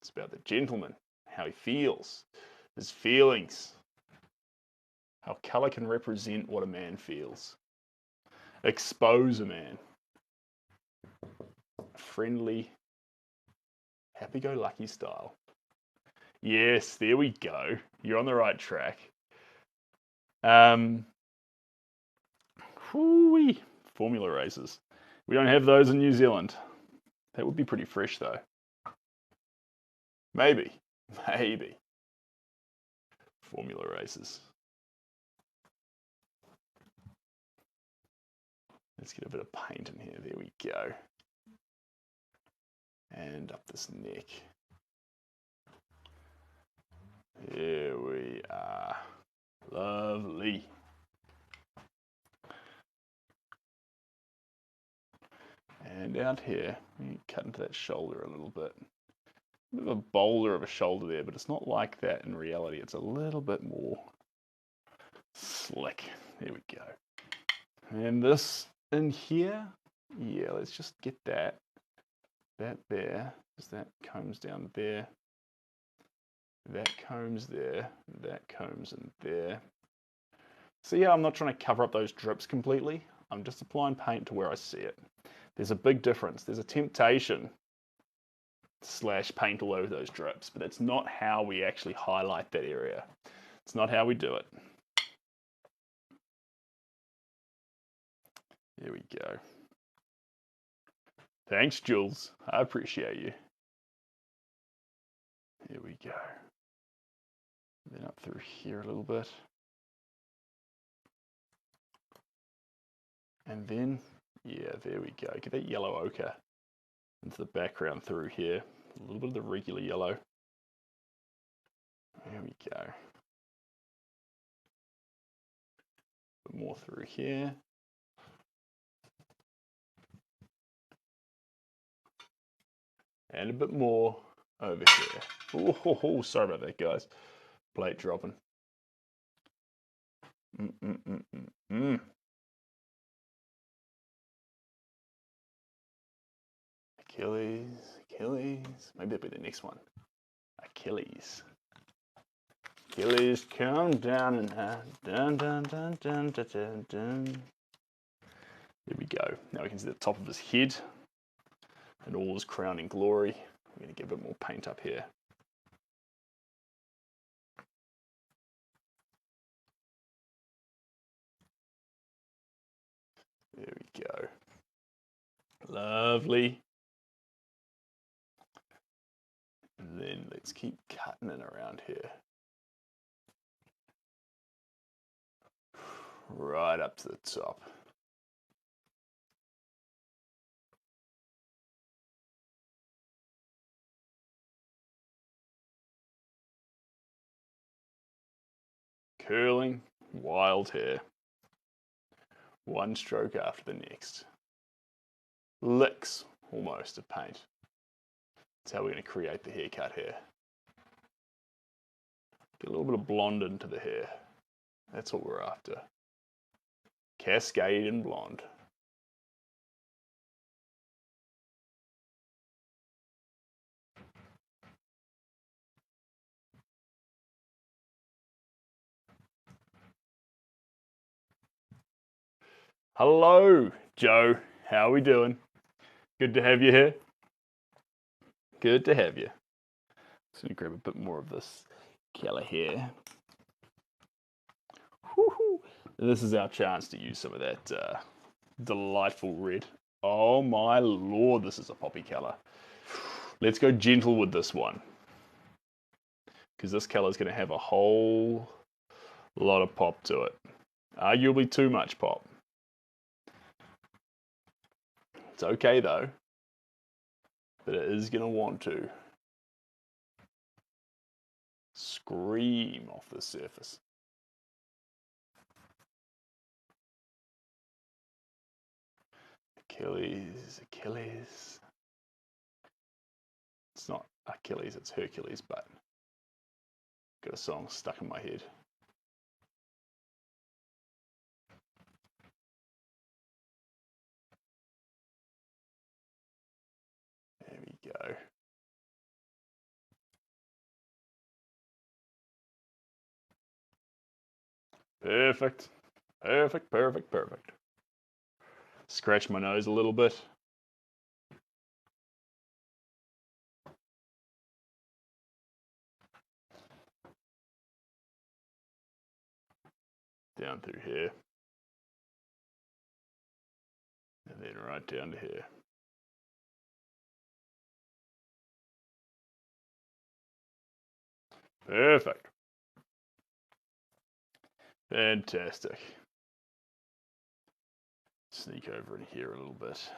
It's about the gentleman, how he feels, his feelings, how colour can represent what a man feels, expose a man. Friendly, happy-go-lucky style. Yes, there we go. You're on the right track. Formula races. We don't have those in New Zealand. That would be pretty fresh though. Maybe. Formula races. Let's get a bit of paint in here. There we go. And up this neck. Here we are. Lovely. And out here, you cut into that shoulder a little bit. A bit of a boulder of a shoulder there, but it's not like that in reality. It's a little bit more slick. There we go. And this in here, yeah, let's just get that there, because that combs down there. That combs there, that combs in there. So yeah, I'm not trying to cover up those drips completely. I'm just applying paint to where I see it. There's a big difference. There's a temptation / paint all over those drips, but that's not how we actually highlight that area. It's not how we do it. There we go. Thanks, Jules. I appreciate you. Here we go. Then up through here a little bit. And then, yeah, there we go. Get that yellow ochre into the background through here. A little bit of the regular yellow. There we go. A bit more through here. And a bit more over here. Oh, sorry about that, guys. Plate dropping. Achilles. Maybe that'll be the next one. Achilles, come down and dun dun dun dun dun dun dun. There we go. Now we can see the top of his head and all his crowning glory. I'm going to get a bit more paint up here. There we go. Lovely. And then let's keep cutting it around here. Right up to the top. Curling, wild hair. One stroke after the next. Licks, almost, of paint. That's how we're going to create the haircut here. Get a little bit of blonde into the hair. That's what we're after. Cascade and blonde. Hello, Joe. How are we doing? Good to have you here. Good to have you. Just going to grab a bit more of this colour here. Woo-hoo. This is our chance to use some of that delightful red. Oh my lord, this is a poppy colour. Let's go gentle with this one, because this colour is going to have a whole lot of pop to it. Arguably too much pop. It's okay though, but it is going to want to scream off the surface. Achilles, Achilles. It's not Achilles, it's Hercules, but got a song stuck in my head. There we go. Perfect. Perfect, perfect, perfect. Scratch my nose a little bit. Down through here. And then right down to here. Perfect. Fantastic. Sneak over in here a little bit.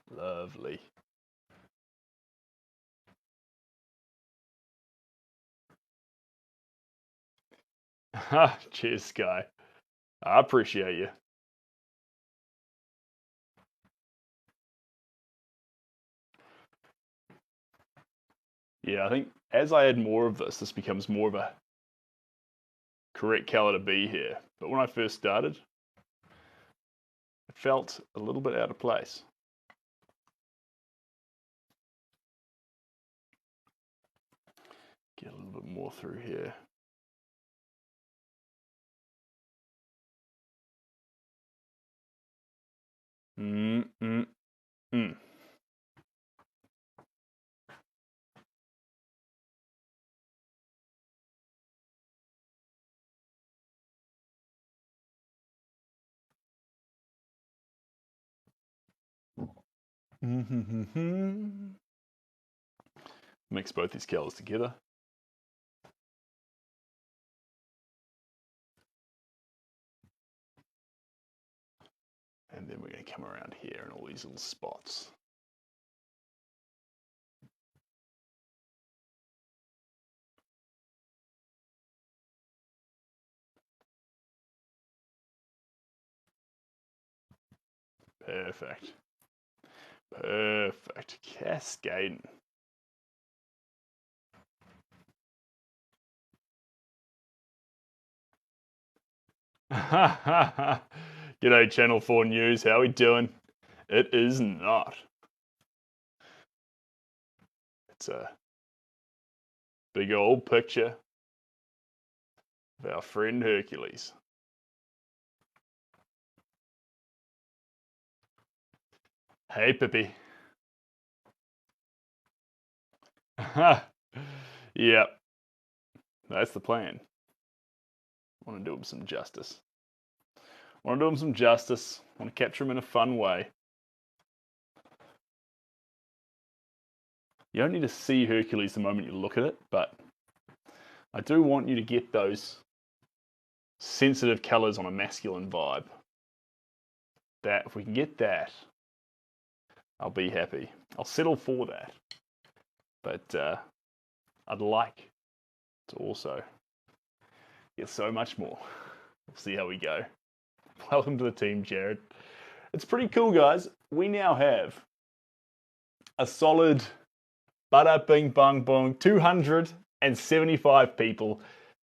Lovely. Cheers, Sky. I appreciate you. Yeah, I think as I add more of this becomes more of a correct colour to be here. But when I first started, it felt a little bit out of place. Get a little bit more through here. Mix both these colours together. And then we're going to come around here in all these little spots. Perfect. Perfect. Cascading. G'day Channel 4 News, how we doing? It is not. It's a big old picture of our friend Hercules. Hey Pippi. Yep. That's the plan. I want to do him some justice. I want to do him some justice. I want to capture him in a fun way. You don't need to see Hercules the moment you look at it, but I do want you to get those sensitive colours on a masculine vibe. That, if we can get that, I'll be happy. I'll settle for that. But I'd like to also get so much more. We'll see how we go. Welcome to the team, Jared. It's pretty cool, guys. We now have a solid bada bing bang bong 275 people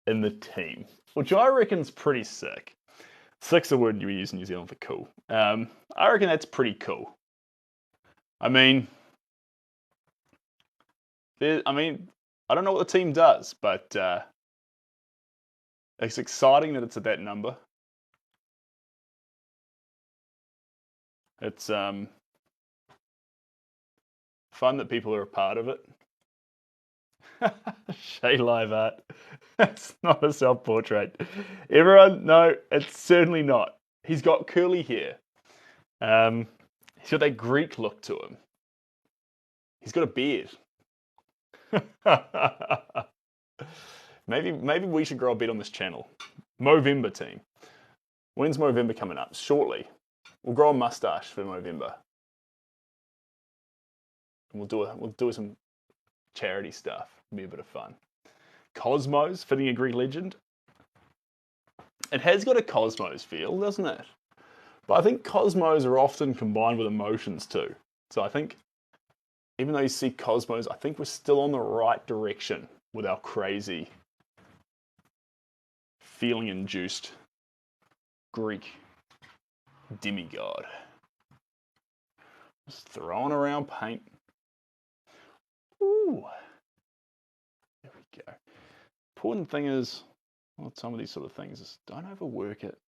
in the team. which I reckon's pretty sick. Sick's a word you use in New Zealand for cool. I reckon that's pretty cool. I mean, I don't know what the team does, but it's exciting that it's at that number. It's fun that people are a part of it. Shay Live Art. That's not a self-portrait. Everyone, no, it's certainly not. He's got curly hair. He's got that Greek look to him. He's got a beard. Maybe we should grow a beard on this channel. Movember team. When's Movember coming up? Shortly. We'll grow a mustache for Movember. And we'll do some charity stuff. It'll be a bit of fun. Cosmos, fitting a Greek legend. It has got a Cosmos feel, doesn't it? But I think Cosmos are often combined with emotions too. So I think, even though you see Cosmos, I think we're still on the right direction with our crazy, feeling-induced Greek demigod. Just throwing around paint. Ooh. There we go. Important thing is, well, some of these sort of things is don't overwork it.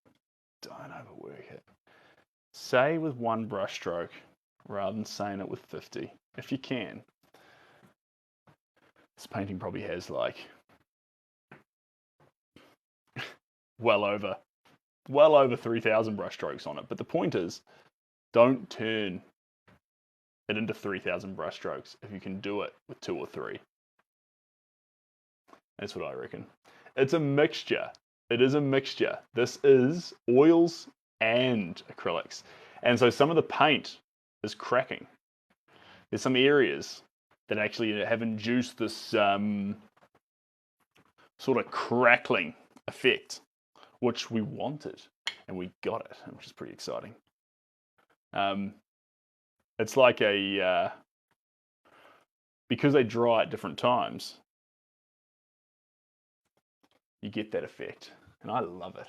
Don't overwork it. Say with one brush stroke rather than saying it with 50, if you can. This painting probably has like well over 3,000 brush strokes on it. But the point is, don't turn it into 3,000 brush strokes if you can do it with 2 or 3. That's what I reckon. It's a mixture. It is a mixture. This is oils and acrylics. And so some of the paint is cracking. There's some areas that actually have induced this sort of crackling effect, which we wanted, and we got it, which is pretty exciting. It's like because they dry at different times, you get that effect, and I love it.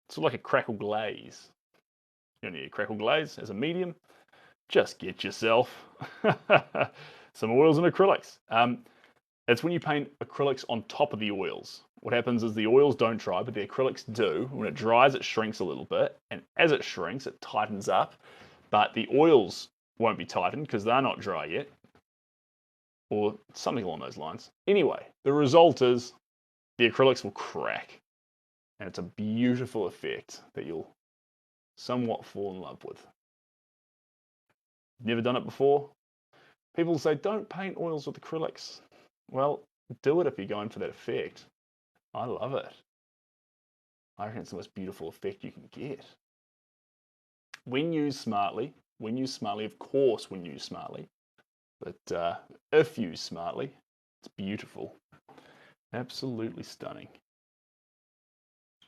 It's sort of like a crackle glaze. You don't need a crackle glaze as a medium. Just get yourself some oils and acrylics. It's when you paint acrylics on top of the oils. What happens is the oils don't dry, but the acrylics do. When it dries, it shrinks a little bit, and as it shrinks, it tightens up. But the oils won't be tightened because they're not dry yet, or something along those lines. Anyway, the result is the acrylics will crack, and it's a beautiful effect that you'll somewhat fall in love with. Never done it before? People say, don't paint oils with acrylics. Well, do it if you're going for that effect. I love it. I reckon it's the most beautiful effect you can get. When used smartly, of course when used smartly, but if used smartly, it's beautiful. Absolutely stunning.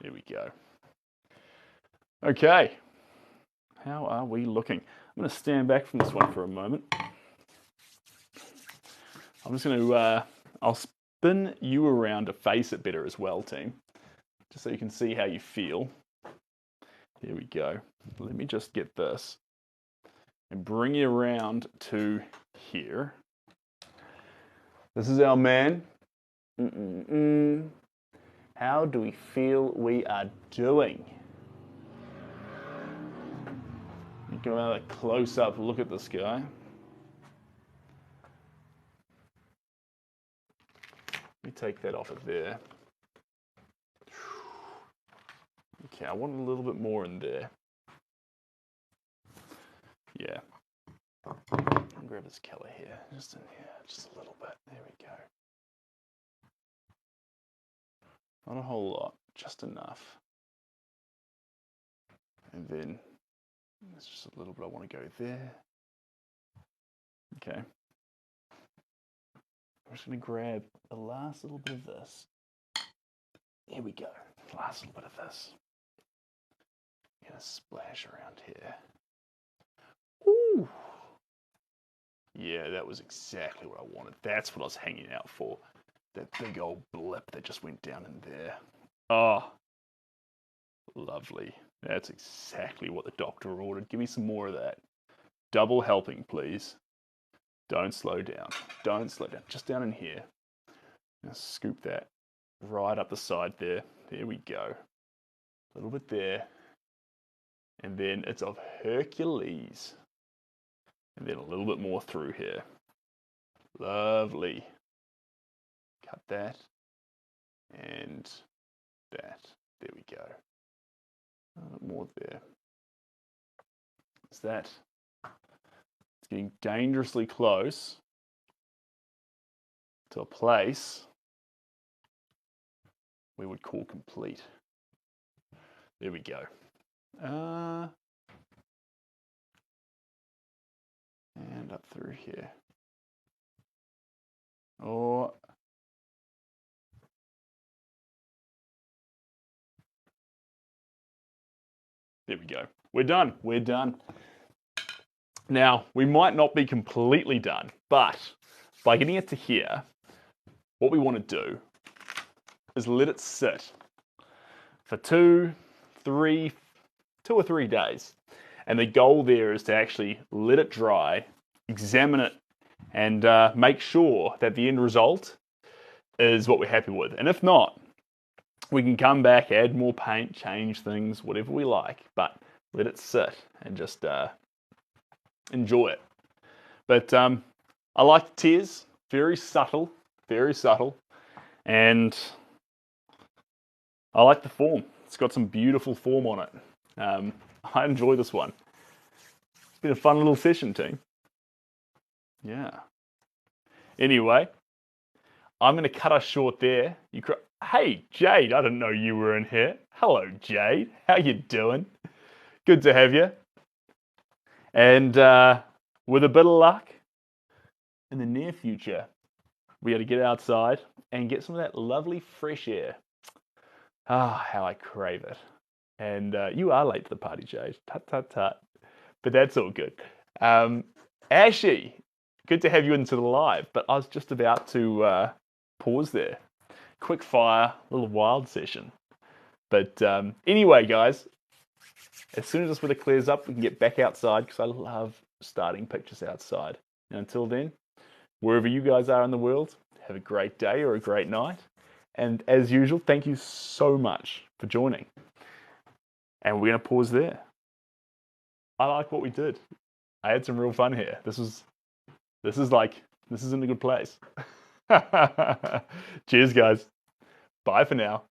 There we go. Okay. How are we looking? I'm going to stand back from this one for a moment. I'm just going to, I'll spin you around to face it better as well, team. Just so you can see how you feel. Here we go. Let me just get this and bring you around to here. This is our man. How do we feel we are doing? You can have a close-up look at this guy. Let me take that off of there. Okay, I want a little bit more in there. Yeah. I'll grab this color here, just in here, just a little bit. There we go. Not a whole lot, just enough. And then there's just a little bit I want to go there. Okay. I'm just going to grab the last little bit of this. Here we go. Last little bit of this. I'm going to splash around here. Ooh. Yeah, that was exactly what I wanted. That's what I was hanging out for. that big old blip that just went down in there. Oh, lovely. That's exactly what the doctor ordered. Give me some more of that. Double helping, please. Don't slow down. Don't slow down. Just down in here. Now scoop that right up the side there. There we go. A little bit there. And then it's of Hercules. And then a little bit more through here. Lovely. Cut that. And that. There we go. A little more there. Is that? It's getting dangerously close to a place we would call complete. There we go. And up through here. Or there we go. We're done. We're done. Now, we might not be completely done, but by getting it to here, what we want to do is let it sit for 2 or 3 days. And the goal there is to actually let it dry, examine it, and make sure that the end result is what we're happy with. And if not, we can come back, add more paint, change things, whatever we like, but let it sit and just enjoy it. But I like the tears, very subtle, and I like the form. It's got some beautiful form on it. I enjoy this one. It's been a fun little session, team. Yeah. Anyway, I'm going to cut us short there. Hey, Jade, I didn't know you were in here. Hello, Jade. How you doing? Good to have you. And with a bit of luck, in the near future, we got to get outside and get some of that lovely fresh air. Ah, how I crave it. And you are late to the party, Jade. Tut, tut, tut. But that's all good. Ashy, good to have you into the live, but I was just about to pause there. Quick fire, little wild session. But anyway, guys, as soon as this weather clears up, we can get back outside because I love starting pictures outside. And until then, wherever you guys are in the world, have a great day or a great night. And as usual, thank you so much for joining. And we're going to pause there. I like what we did. I had some real fun here. This is in a good place. Cheers, guys. Bye for now.